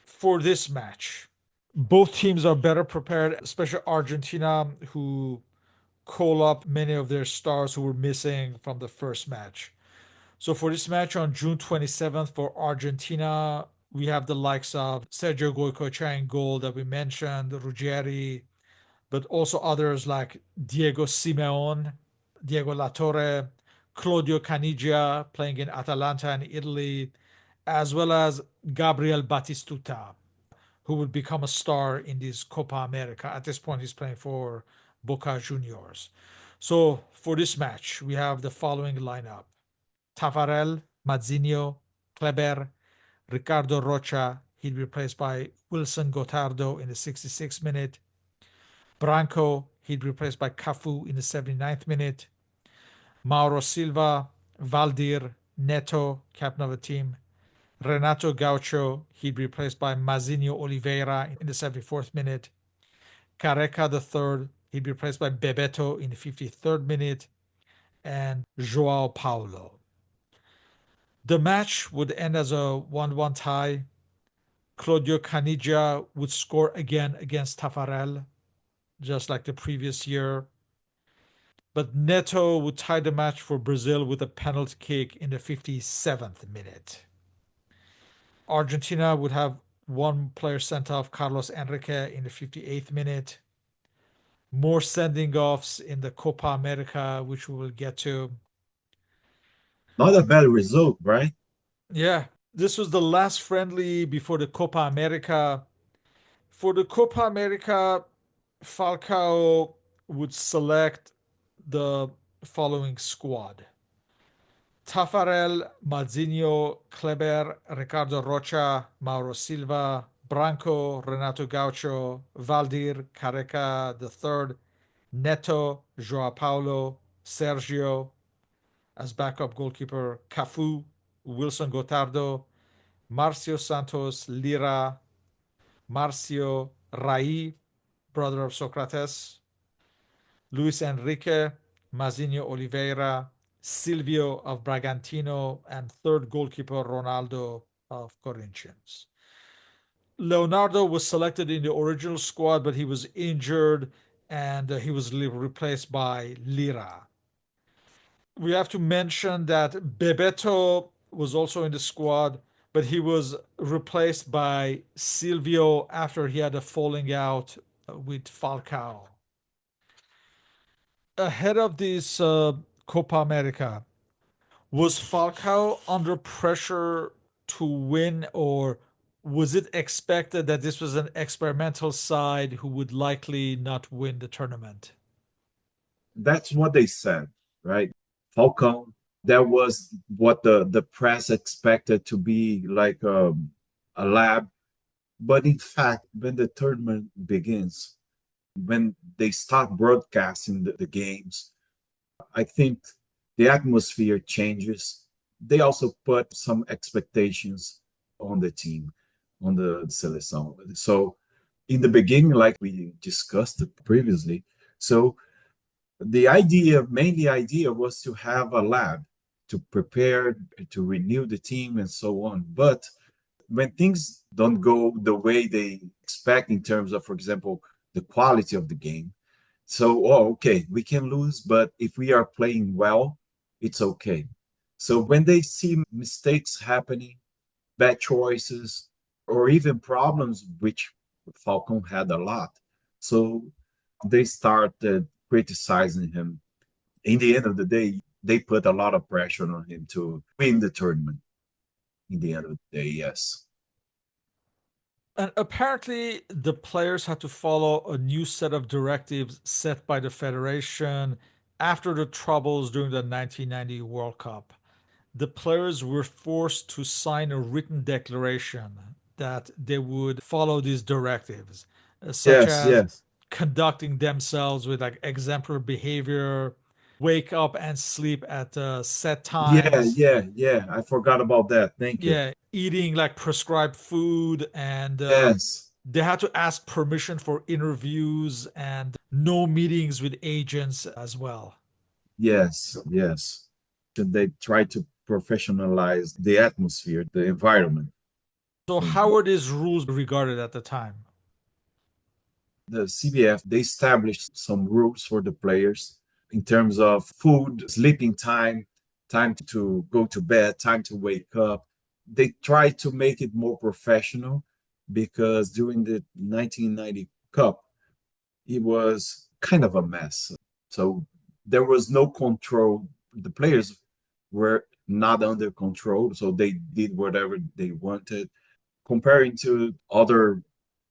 For this match, both teams are better prepared, especially Argentina, who call up many of their stars who were missing from the first match. So for this match on June 27th for Argentina, we have the likes of Sergio Goycochea in goal that we mentioned, Ruggeri, but also others like Diego Simeone, Diego Latorre, Claudio Caniggia playing in Atalanta in Italy, as well as Gabriel Batistuta, who would become a star in this Copa America. At this point, he's playing for Boca Juniors. So for this match, we have the following lineup: Tafarel, Mazzino, Kleber, Ricardo Rocha. He'd be replaced by Wilson Gotardo in the 66th minute. Branco, he'd be replaced by Cafu in the 79th minute. Mauro Silva, Valdir, Neto, captain of the team. Renato Gaucho, he'd be replaced by Mazinho Oliveira in the 74th minute. Careca the third, he'd be replaced by Bebeto in the 53rd minute. And Joao Paulo. The match would end as a 1-1 tie. Claudio Caniggia would score again against Tafarel, just like the previous year. But Neto would tie the match for Brazil with a penalty kick in the 57th minute. Argentina would have one player sent off, Carlos Enrique, in the 58th minute. More sending offs in the Copa America, which we will get to.
Not a bad result, right?
Yeah, this was the last friendly before the Copa America. For the Copa America, Falcao would select the following squad: Tafarel, Mazinho, Kleber, Ricardo Rocha, Mauro Silva, Branco, Renato Gaucho, Valdir, Careca the third, Neto, Joao Paulo, Sergio as backup goalkeeper, Cafu, Wilson Gotardo, Marcio Santos, Lira, Marcio Rai, brother of Socrates, Luis Enrique, Mazinho Oliveira, Silvio of Bragantino, and third goalkeeper Ronaldo of Corinthians. Leonardo was selected in the original squad, but he was injured and he was replaced by Lira. We have to mention that Bebeto was also in the squad, but he was replaced by Silvio after he had a falling out with Falcao. Ahead of this Copa America, was Falcao under pressure to win, or was it expected that this was an experimental side who would likely not win the tournament?
That's what they said, right? Falcão, that was what the press expected to be like a lab. But in fact, when the tournament begins, when they start broadcasting the games, I think the atmosphere changes. They also put some expectations on the team, on the seleção. So in the beginning, like we discussed previously, so the idea, mainly idea, was to have a lab to prepare, to renew the team and so on. But when things don't go the way they expect in terms of, for example, the quality of the game, so, oh, okay, we can lose, but if we are playing well, it's okay. So when they see mistakes happening, bad choices, or even problems, which Falcon had a lot, so they started criticizing him. In the end of the day, they put a lot of pressure on him to win the tournament. In the end of the day, yes.
And apparently, the players had to follow a new set of directives set by the Federation after the troubles during the 1990 World Cup. The players were forced to sign a written declaration. that they would follow these directives, such
Yes,
as
yes.
conducting themselves with like exemplary behavior, wake up and sleep at set
Yeah,
times,
yeah, yeah. I forgot about that. Thank you.
yeah, eating like prescribed food, and
Yes,
they had to ask permission for interviews and no meetings with agents as well.
yes, yes. They try to professionalize the atmosphere, the environment.
So, how were these rules regarded at the time?
The CBF, they established some rules for the players in terms of food, sleeping time, time to go to bed, time to wake up. They tried to make it more professional because during the 1990 Cup, it was kind of a mess. So there was no control. The players were not under control, so they did whatever they wanted. Comparing to other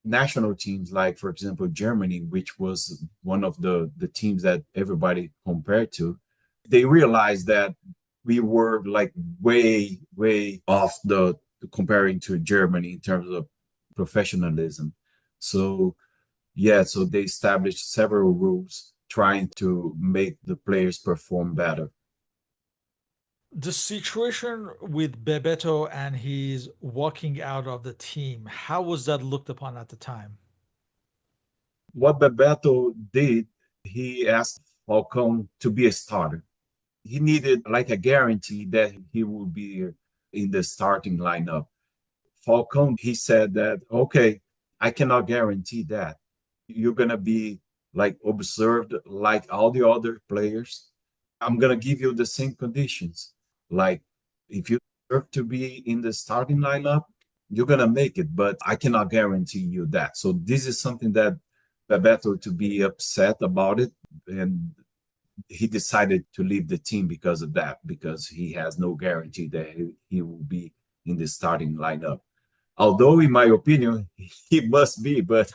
national teams, like for example Germany, which was one of the teams that everybody compared to, they realized that we were like way off the comparing to Germany in terms of professionalism. So yeah, so they established several rules trying to make the players perform better.
The situation with Bebeto and his walking out of the team, how was that looked upon at the time?
What Bebeto did, he asked Falcão to be a starter. He needed like a guarantee that he would be in the starting lineup. Falcão, he said that, okay, I cannot guarantee that. You're going to be like observed like all the other players. I'm going to give you the same conditions. Like if you deserve to be in the starting lineup, you're going to make it, but I cannot guarantee you that. So this is something that Bebeto to be upset about it. And he decided to leave the team because of that, because he has no guarantee that he will be in the starting lineup. Although, in my opinion, he must be, but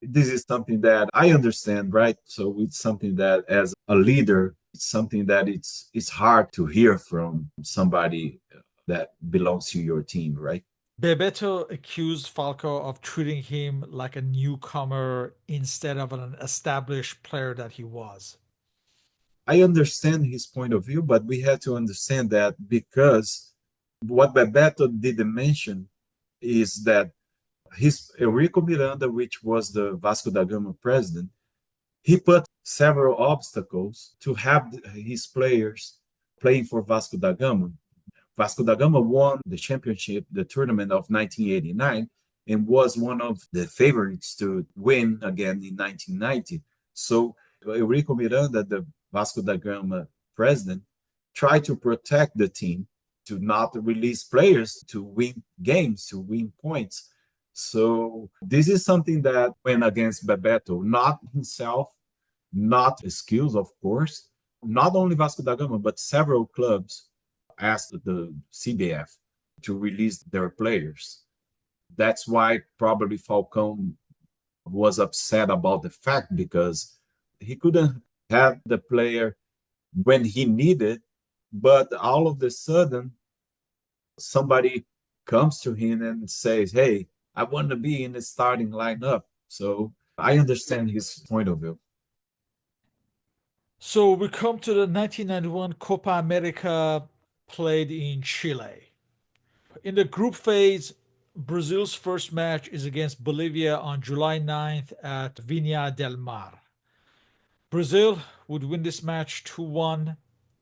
this is something that I understand, right? So it's something that, as a leader, it's something that it's hard to hear from somebody that belongs to your team, right?
Bebeto accused Falco of treating him like a newcomer instead of an established player that he was.
I understand his point of view, but we have to understand that because what Bebeto didn't mention is that his Eurico Miranda, which was the Vasco da Gama president, he put several obstacles to have his players playing for Vasco da Gama. Vasco da Gama won the championship, the tournament of 1989, and was one of the favorites to win again in 1990. So Eurico Miranda, the Vasco da Gama president, tried to protect the team to not release players to win games, to win points. So this is something that went against Bebeto, not himself, not his skills, of course. Not only Vasco da Gama, but several clubs asked the CBF to release their players. That's why probably Falcão was upset about the fact because he couldn't have the player when he needed, but all of a sudden somebody comes to him and says, "Hey, I want to be in the starting lineup." So I understand his point of view.
So we come to the 1991 Copa America played in Chile. In the group phase, Brazil's first match is against Bolivia on July 9th at Viña del Mar. Brazil would win this match 2-1.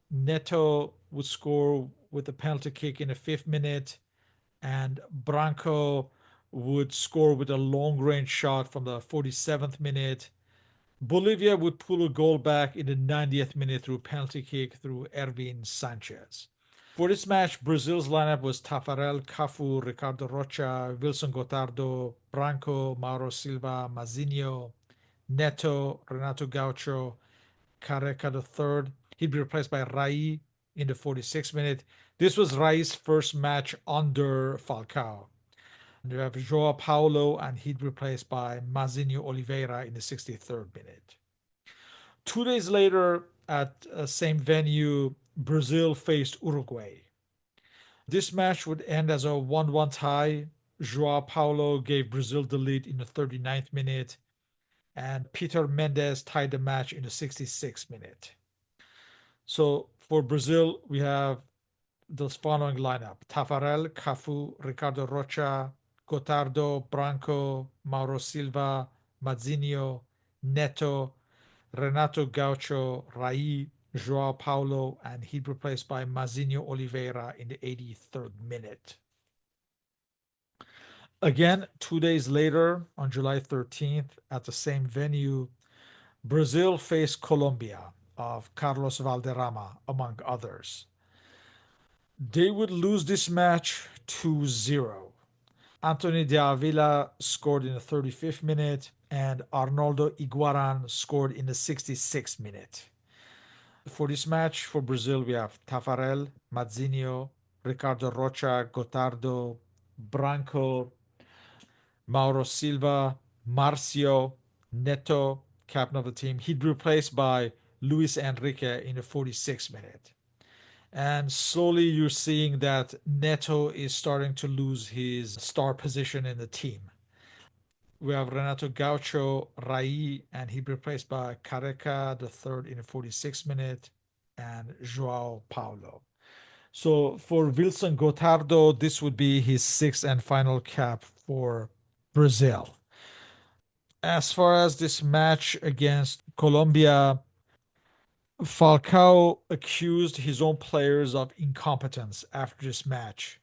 Neto would score with a penalty kick in the 5th minute, and Branco would score with a long range shot from the 47th minute. Bolivia would pull a goal back in the 90th minute through penalty kick through Ervin Sanchez. For this match, Brazil's lineup was Tafarel, Cafu, Ricardo Rocha, Wilson Gotardo, Branco, Mauro Silva, Mazinho, Neto, Renato Gaucho, Careca III. He'd be replaced by Rai in the 46th minute. This was Rai's first match under Falcao. And you have Joao Paulo, and he'd be replaced by Mazinho Oliveira in the 63rd minute. 2 days later, at the same venue, Brazil faced Uruguay. This match would end as a 1-1 tie. Joao Paulo gave Brazil the lead in the 39th minute, and Peter Mendes tied the match in the 66th minute. So for Brazil, we have the following lineup: Tafarel, Cafu, Ricardo Rocha, Gotardo, Branco, Mauro Silva, Mazinho, Neto, Renato Gaucho, Rai, Joao Paulo, and he replaced by Mazinho Oliveira in the 83rd minute. Again, 2 days later, on July 13th, at the same venue, Brazil faced Colombia of Carlos Valderrama, among others. They would lose this match 2-0. Anthony de Avila scored in the 35th minute, and Arnoldo Iguaran scored in the 66th minute. For this match for Brazil, we have Tafarel, Mazinho, Ricardo Rocha, Gotardo, Branco, Mauro Silva, Marcio, Neto, captain of the team. He'd replaced by Luis Enrique in the 46th minute. And slowly you're seeing that Neto is starting to lose his star position in the team. We have Renato Gaucho, Rai, and he replaced by Careca, the third in the 46th minute, and Joao Paulo. So for Wilson Gotardo, this would be his sixth and final cap for Brazil. As far as this match against Colombia, Falcao accused his own players of incompetence after this match.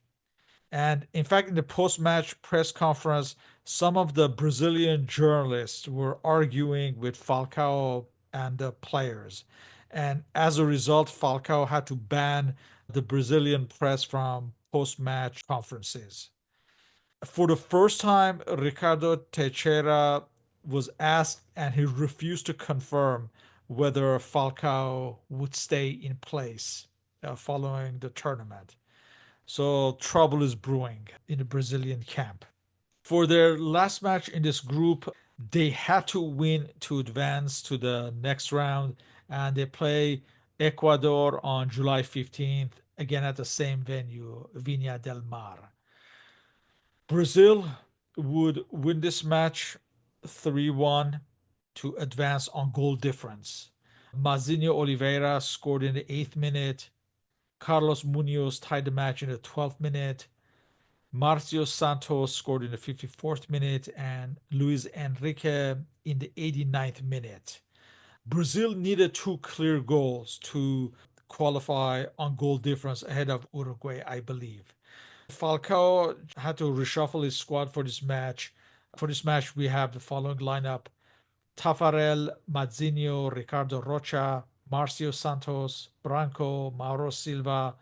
And in fact, in the post match press conference, some of the Brazilian journalists were arguing with Falcao and the players. And as a result, Falcao had to ban the Brazilian press from post match conferences. For the first time, Ricardo Teixeira was asked and he refused to confirm whether Falcao would stay in place following the tournament. So trouble is brewing in the Brazilian camp. For their last match in this group, they had to win to advance to the next round, and they play Ecuador on July 15th, again at the same venue, Viña del Mar. Brazil would win this match 3-1 to advance on goal difference. Mazinho Oliveira scored in the 8th minute. Carlos Munoz tied the match in the 12th minute. Marcio Santos scored in the 54th minute, and Luis Enrique in the 89th minute. Brazil needed two clear goals to qualify on goal difference ahead of Uruguay, I believe. Falcao had to reshuffle his squad for this match. For this match, we have the following lineup: Tafarel, Mazinho, Ricardo Rocha, Marcio Santos, Branco, Mauro Silva,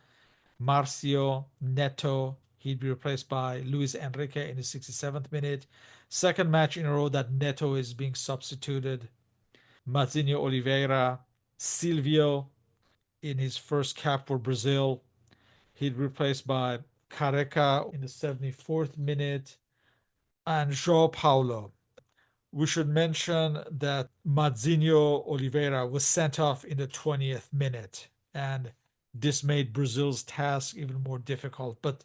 Marcio, Neto. He'd be replaced by Luis Enrique in the 67th minute. Second match in a row that Neto is being substituted. Mazinho Oliveira, Silvio in his first cap for Brazil. He'd replaced by Careca in the 74th minute, and João Paulo. We should mention that Mazinho Oliveira was sent off in the 20th minute, and this made Brazil's task even more difficult. But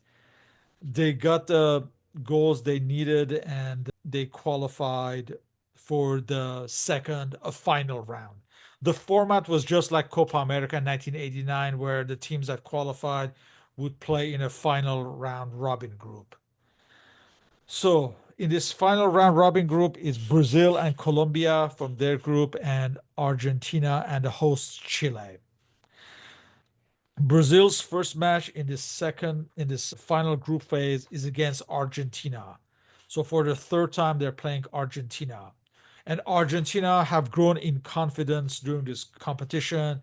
they got the goals they needed and they qualified for the second final round. The format was just like Copa America in 1989, where the teams that qualified would play in a final round robin group. So, in this final round robin group is Brazil and Colombia from their group, and Argentina and the host Chile. Brazil's first match in this final group phase is against Argentina. So for the third time they're playing Argentina. And Argentina have grown in confidence during this competition,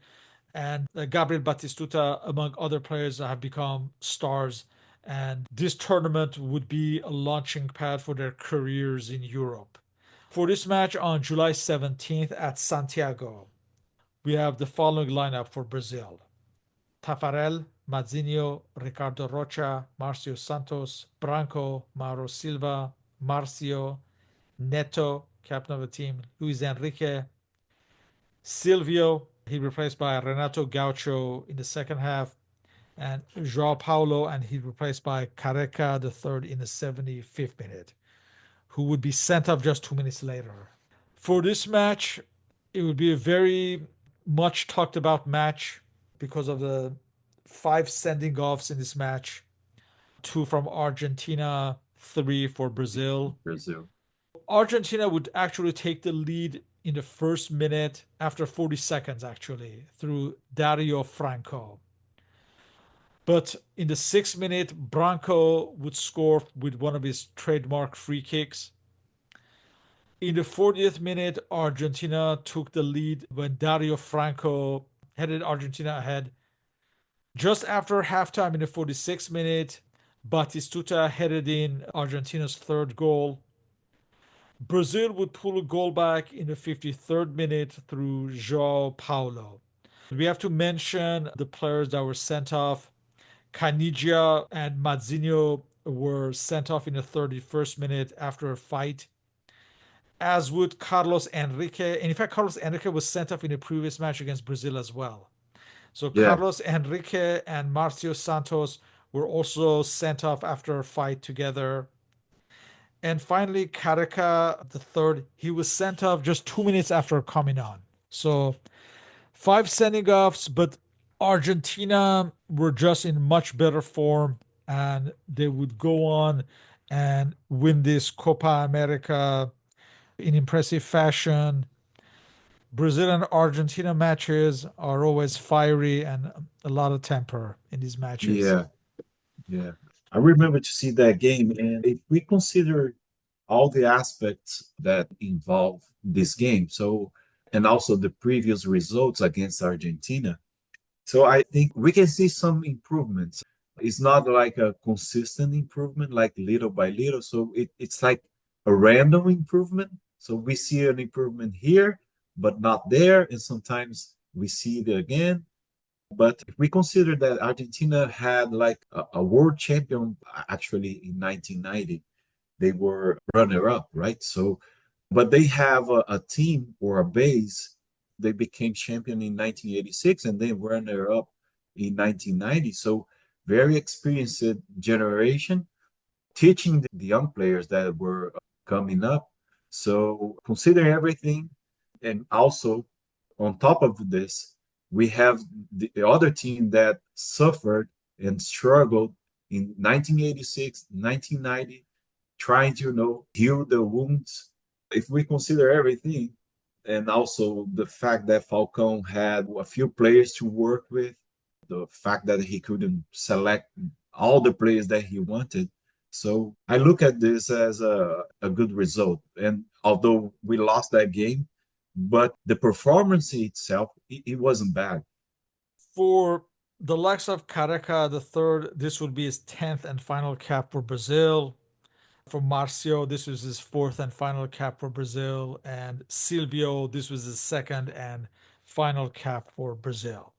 and Gabriel Batistuta, among other players, have become stars. And this tournament would be a launching pad for their careers in Europe. For this match on July 17th at Santiago, we have the following lineup for Brazil: Tafarel, Mazinho, Ricardo Rocha, Marcio Santos, Branco, Mauro Silva, Marcio, Neto, captain of the team, Luis Enrique, Silvio, he replaced by Renato Gaucho in the second half, and Joao Paulo, and he replaced by Careca the third in the 75th minute, who would be sent off just 2 minutes later. For this match, it would be a very much talked about match because of the five sending offs in this match: two from Argentina, three for Brazil.
Brazil.
Argentina would actually take the lead in the first minute after 40 seconds, actually, through Dario Franco. But in the 6th minute, Branco would score with one of his trademark free kicks. In the 40th minute, Argentina took the lead when Dario Franco headed Argentina ahead. Just after halftime, in the 46th minute, Batistuta headed in Argentina's third goal. Brazil would pull a goal back in the 53rd minute through João Paulo. We have to mention the players that were sent off. Canigia and Mazzinho were sent off in the 31st minute after a fight, as would Carlos Enrique. And in fact, Carlos Enrique was sent off in the previous match against Brazil as well. So
Yeah,
Carlos Enrique and Marcio Santos were also sent off after a fight together. And finally, Careca the third, he was sent off just 2 minutes after coming on. So five sending offs, but Argentina were just in much better form, and they would go on and win this Copa America in impressive fashion. Brazil and Argentina matches are always fiery and a lot of temper in these matches.
yeah, yeah. I remember to see that game, and if we consider all the aspects that involve this game, so and also the previous results against Argentina, so I think we can see some improvements. It's not like a consistent improvement, like little by little. So it's like a random improvement. So we see an improvement here, but not there. And sometimes we see it again. But if we consider that Argentina had like a world champion actually in 1990, they were runner up, right? So, but they have a team or a base. They became champion in 1986 and then runner up in 1990. So, very experienced generation teaching the young players that were coming up. So, consider everything. And also, on top of this, we have the other team that suffered and struggled in 1986, 1990, trying to heal the wounds. If we consider everything, and also the fact that Falcão had a few players to work with, the fact that he couldn't select all the players that he wanted. So I look at this as a good result. And although we lost that game, but the performance itself, it wasn't bad.
For the likes of Careca the third, this would be his 10th and final cap for Brazil. For Marcio, this was his fourth and final cap for Brazil. And Silvio, this was his second and final cap for Brazil.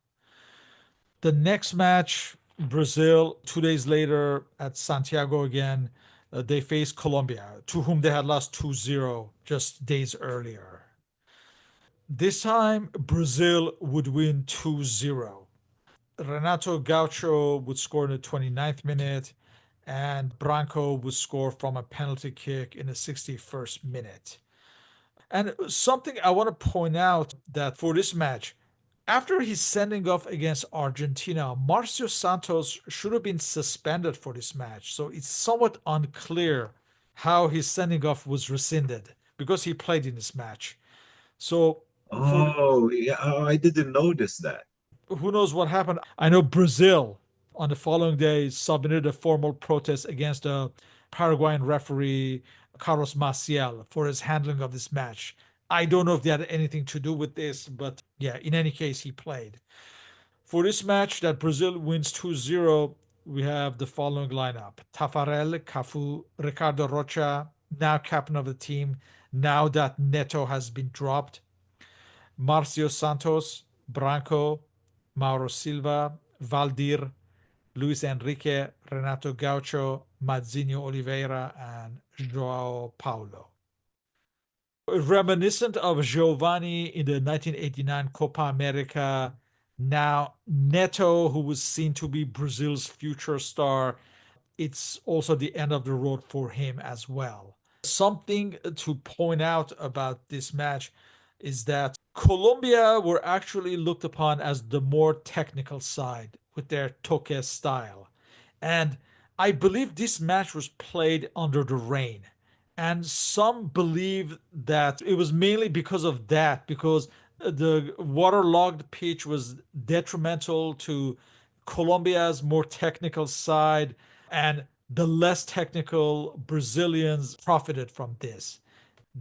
The next match, Brazil, 2 days later at Santiago again, they faced Colombia, to whom they had lost 2-0 just days earlier. This time, Brazil would win 2-0. Renato Gaucho would score in the 29th minute, and Branco would score from a penalty kick in the 61st minute. And something I want to point out that for this match, after his sending off against Argentina, Marcio Santos should have been suspended for this match. So it's somewhat unclear how his sending off was rescinded because he played in this match. So for
Oh, yeah, I didn't notice that.
who knows what happened? I know Brazil on the following day submitted a formal protest against the Paraguayan referee Carlos Maciel for his handling of this match. I don't know if they had anything to do with this, but yeah, in any case, he played. For this match that Brazil wins 2-0, we have the following lineup: Tafarel, Cafu, Ricardo Rocha, now captain of the team, now that Neto has been dropped, Marcio Santos, Branco, Mauro Silva, Valdir, Luis Enrique, Renato Gaucho, Mazzinho Oliveira, and Joao Paulo. Reminiscent of Giovanni in the 1989 Copa America, Now, Neto, who was seen to be Brazil's future star, it's also the end of the road for him as well. Something to point out about this match is that Colombia were actually looked upon as the more technical side with their toque style. And I believe this match was played under the rain. And some believe that it was mainly because of that, because the waterlogged pitch was detrimental to Colombia's more technical side, and the less technical Brazilians profited from this.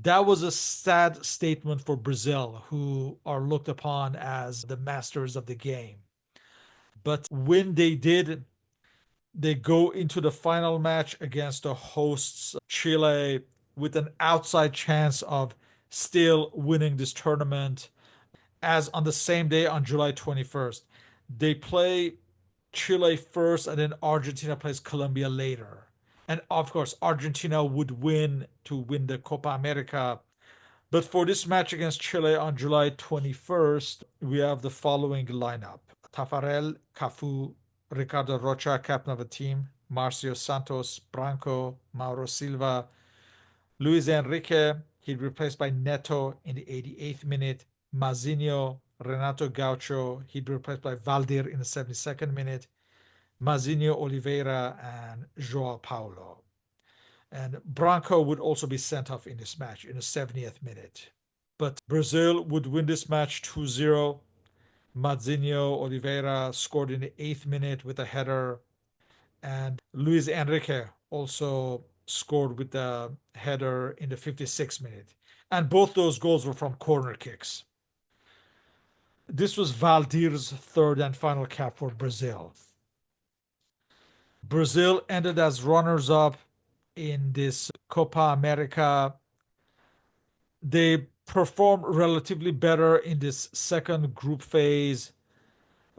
That was a sad statement for Brazil, who are looked upon as the masters of the game. But when they did, they go into the final match against the hosts Chile with an outside chance of still winning this tournament. As on the same day, on July 21st, they play Chile first and then Argentina plays Colombia later. And of course, Argentina would win to win the Copa America. But for this match against Chile on July 21st, we have the following lineup: Tafarel, Cafu, Ricardo Rocha, captain of the team, Marcio Santos, Branco, Mauro Silva, Luis Enrique. He'd replaced by Neto in the 88th minute, Mazinho, Renato Gaucho. He'd be replaced by Valdir in the 72nd minute, Mazinho Oliveira, and Joao Paulo. And Branco would also be sent off in this match in the 70th minute. But Brazil would win this match 2-0. Mazinho Oliveira scored in the 8th minute with a header, and Luis Enrique also scored with the header in the 56th minute. And both those goals were from corner kicks. This was Valdir's third and final cap for Brazil. Brazil ended as runners up in this Copa America. They performed relatively better in this second group phase,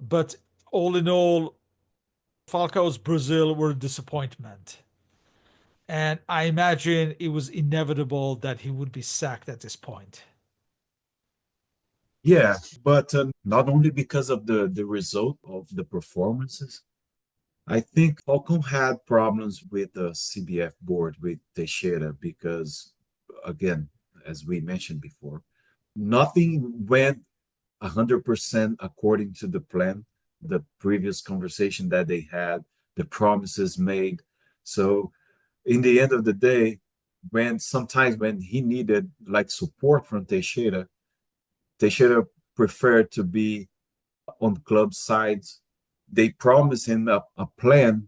but all in all, Falcao's Brazil were a disappointment. And I imagine it was inevitable that he would be sacked at this point.
Yeah, but not only because of the result of the performances, I think Falcão had problems with the CBF board with Teixeira because, again, as we mentioned before, nothing went 100% according to the plan, the previous conversation that they had, the promises made. So, in the end of the day, when sometimes when he needed like support from Teixeira, Teixeira preferred to be on club sides. They promised him a plan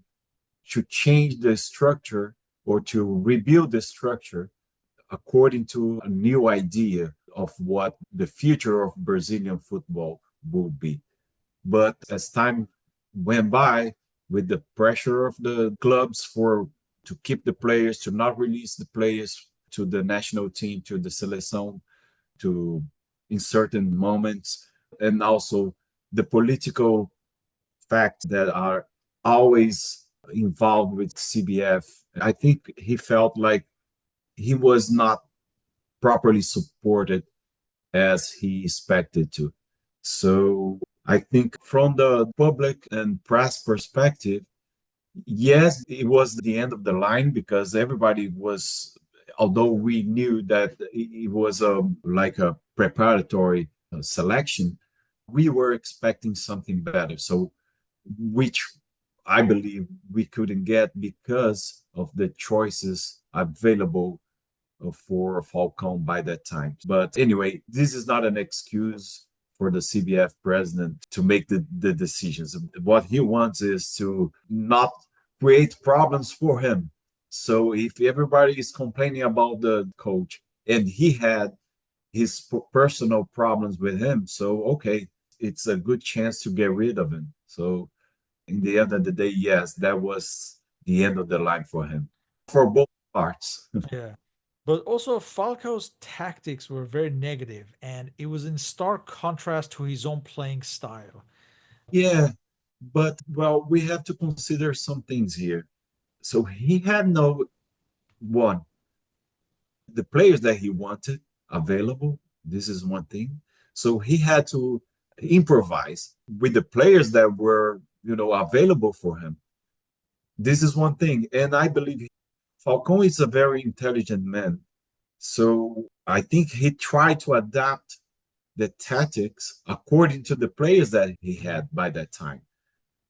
to change the structure or to rebuild the structure according to a new idea of what the future of Brazilian football would be. But as time went by, with the pressure of the clubs for to keep the players, to not release the players to the national team, to the seleção, to in certain moments, and also the political facts that are always involved with CBF. I think he felt like he was not properly supported as he expected to. So I think from the public and press perspective, yes, it was the end of the line because everybody was, although we knew that it was like a preparatory selection, we were expecting something better. So, which I believe we couldn't get because of the choices available for Falcão by that time. But anyway, this is not an excuse for the CBF president to make the decisions. What he wants is to not create problems for him. So if everybody is complaining about the coach and he had his personal problems with him, so okay, it's a good chance to get rid of him. So in the end of the day, yes, that was the end of the line for him for both parts.
Yeah. But also, Falcao's tactics were very negative, and it was in stark contrast to his own playing style.
Yeah, but well, we have to consider some things here. So he had no one, the players that he wanted available. This is one thing. So he had to improvise with the players that were, available for him. This is one thing. And I believe Falcão is a very intelligent man. So I think he tried to adapt the tactics according to the players that he had by that time.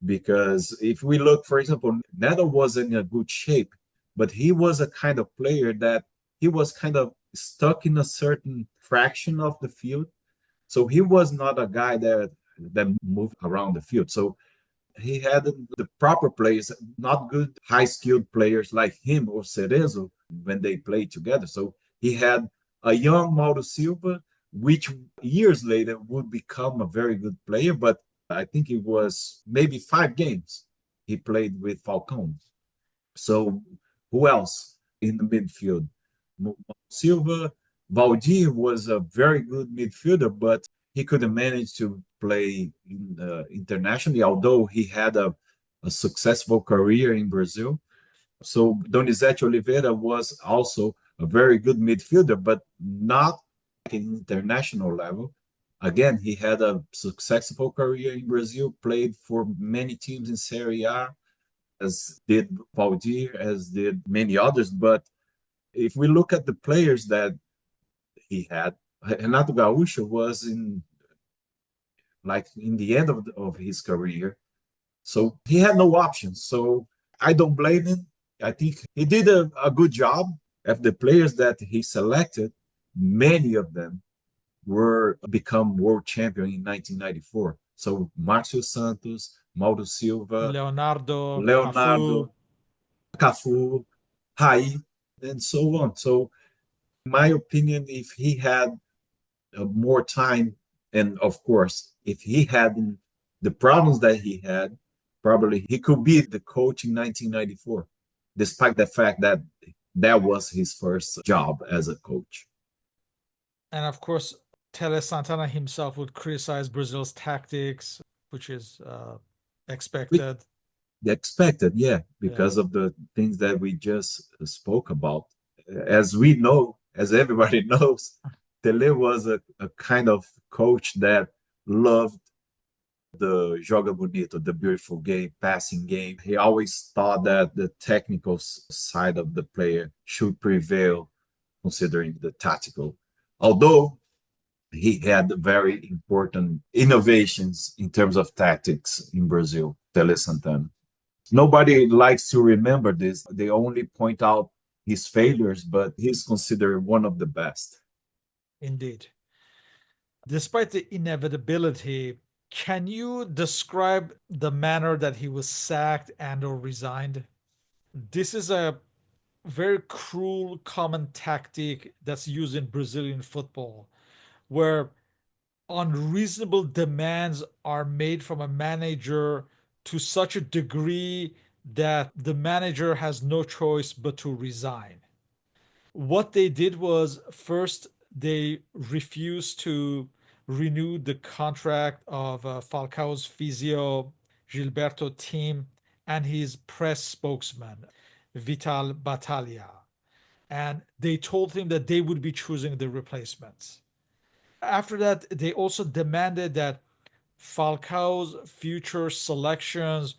Because if we look, for example, Neto was in a good shape, but he was a kind of player that he was kind of stuck in a certain fraction of the field. So he was not a guy that moved around the field. So he had the proper players, not good high skilled players like him or Cerezo when they played together. So he had a young Mauro Silva, which years later would become a very good player. But I think it was maybe 5 games he played with Falcão. So who else in the midfield? Silva, Valdir was a very good midfielder, but he couldn't manage to play internationally, although he had a successful career in Brazil. So Donizete Oliveira was also a very good midfielder, but not at an international level. Again, he had a successful career in Brazil, played for many teams in Serie A, as did Valdir, as did many others. But if we look at the players that he had, Renato Gaúcho was in the end of his career. So he had no options. So I don't blame him. I think he did a good job. Of the players that he selected, many of them were become world champion in 1994. So Márcio Santos, Mauro Silva,
Leonardo, Cafu.
Leonardo, Cafu, Rai, and so on. So in my opinion, if he had more time, and of course, if he had the problems that he had, probably he could be the coach in 1994, despite the fact that that was his first job as a coach.
And of course, Tele Santana himself would criticize Brazil's tactics, which is expected.
Expected, yeah, because of the things that we just spoke about. As we know, as everybody knows, Tele was a kind of coach that loved the joga bonito, the beautiful game, passing game. He always thought that the technical side of the player should prevail, considering the tactical. Although he had very important innovations in terms of tactics in Brazil, Tele Santana. Nobody likes to remember this. They only point out his failures, but he's considered one of the best.
Indeed. Despite the inevitability, can you describe the manner that he was sacked and or resigned? This is a very cruel common tactic that's used in Brazilian football, where unreasonable demands are made from a manager to such a degree that the manager has no choice but to resign. What they did was first they refused to renew the contract of Falcao's physio Gilberto Tim and his press spokesman Vital Battaglia, and they told him that they would be choosing the replacements. After that, they also demanded that Falcao's future selections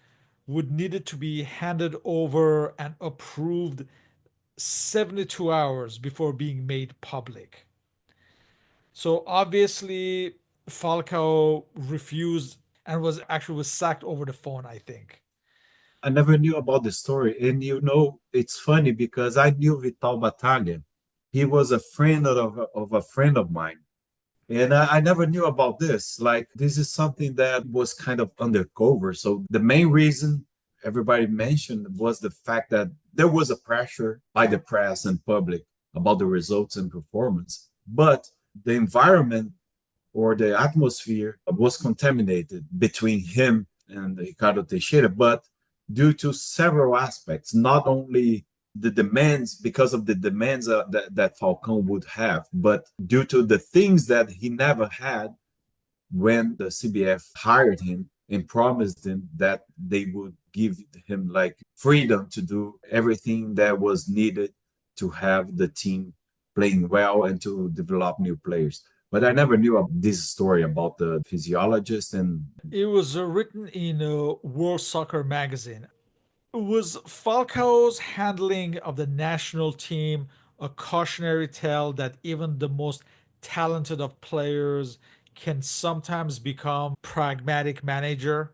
would needed to be handed over and approved 72 hours before being made public. So obviously Falcao refused and was sacked over the phone, I think.
I never knew about the story. And it's funny because I knew Vital Battaglia. He was a friend of a friend of mine. And I never knew about this. Like, this is something that was kind of undercover. So, the main reason everybody mentioned was the fact that there was a pressure by the press and public about the results and performance. But the environment or the atmosphere was contaminated between him and Ricardo Teixeira, but due to several aspects, not only the demands because of the demands that Falcão would have, but due to the things that he never had when the CBF hired him and promised him that they would give him like freedom to do everything that was needed to have the team playing well and to develop new players. But I never knew of this story about the physiologist and
It was written in World Soccer magazine. Was Falcao's handling of the national team a cautionary tale that even the most talented of players can sometimes become pragmatic manager?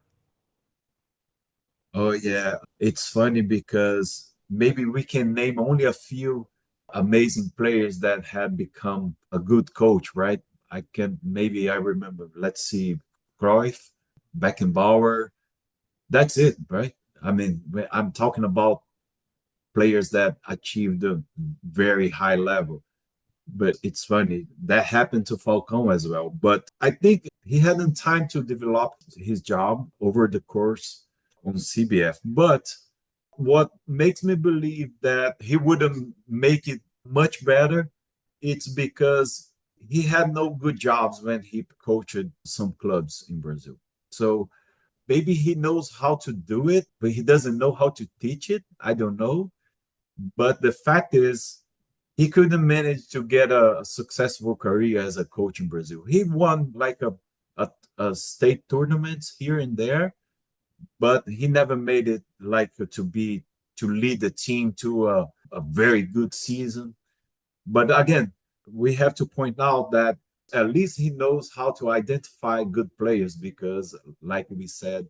oh yeah, it's funny because maybe we can name only a few amazing players that have become a good coach, right? I remember, let's see, Cruyff, Beckenbauer. That's it, right? I mean, I'm talking about players that achieved a very high level. But it's funny that happened to Falcão as well. But I think he hadn't time to develop his job over the course on CBF. But what makes me believe that he wouldn't make it much better, it's because he had no good jobs when he coached some clubs in Brazil. So maybe he knows how to do it, but he doesn't know how to teach it. I don't know. But the fact is, he couldn't manage to get a successful career as a coach in Brazil. He won like a state tournaments here and there, but he never made it like to lead the team to a very good season. But again, we have to point out that at least he knows how to identify good players because, like we said,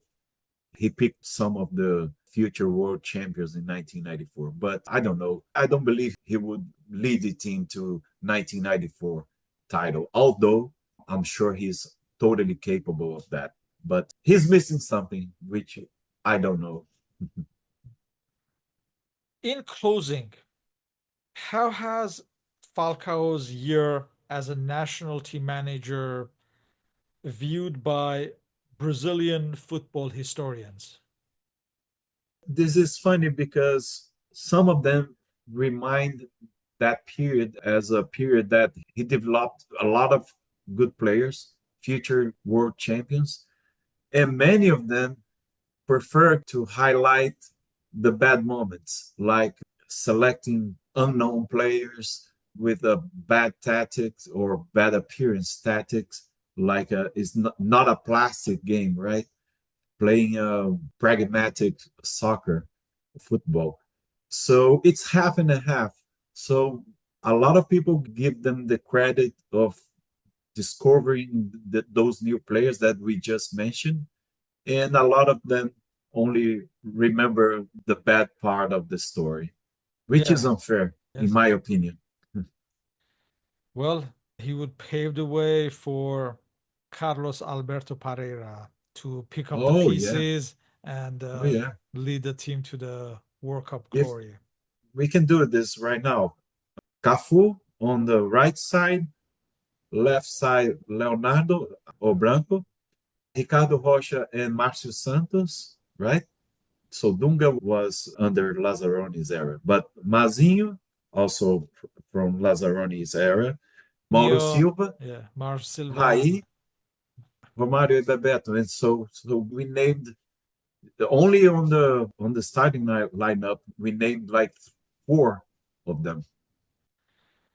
he picked some of the future world champions in 1994. But I don't know. I don't believe he would lead the team to 1994 title, although I'm sure he's totally capable of that. But he's missing something, which I don't know.
In closing, how has Falcao's year as a national team manager viewed by Brazilian football historians?
This is funny because some of them remind that period as a period that he developed a lot of good players, future world champions, and many of them prefer to highlight the bad moments, like selecting unknown players with a bad tactics or bad appearance tactics, like it's not a plastic game, right? Playing a pragmatic soccer, football. So it's half and a half. So a lot of people give them the credit of discovering those new players that we just mentioned, and a lot of them only remember the bad part of the story, which is
Yeah,
unfair, in
yes.
my opinion.
Well, he would pave the way for Carlos Alberto Pereira to pick up the
Oh yeah,
pieces and
oh yeah.
lead the team to the World Cup
If
glory.
we can do this right now, Cafu on the right side, left side Leonardo or Branco, Ricardo Rocha and Marcio Santos, right? So Dunga was under Lazzaroni's era, but Mazinho, also from Lazzaroni's era, Mauro
Neo,
Silva,
yeah, Mar Silva.
Raí, Romário and Bebeto. And so we named only on the starting lineup, we named like four of them.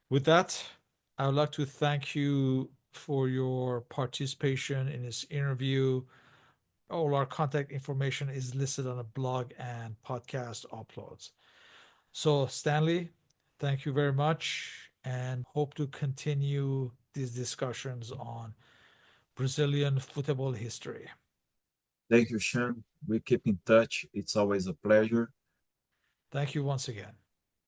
With that, I would like to thank you for your participation in this interview. All our contact information is listed on the blog and podcast uploads. So, Stanley, thank you very much and hope to continue these discussions on Brazilian football history.
Thank you, Sean. We keep in touch. It's always a pleasure.
Thank you once again.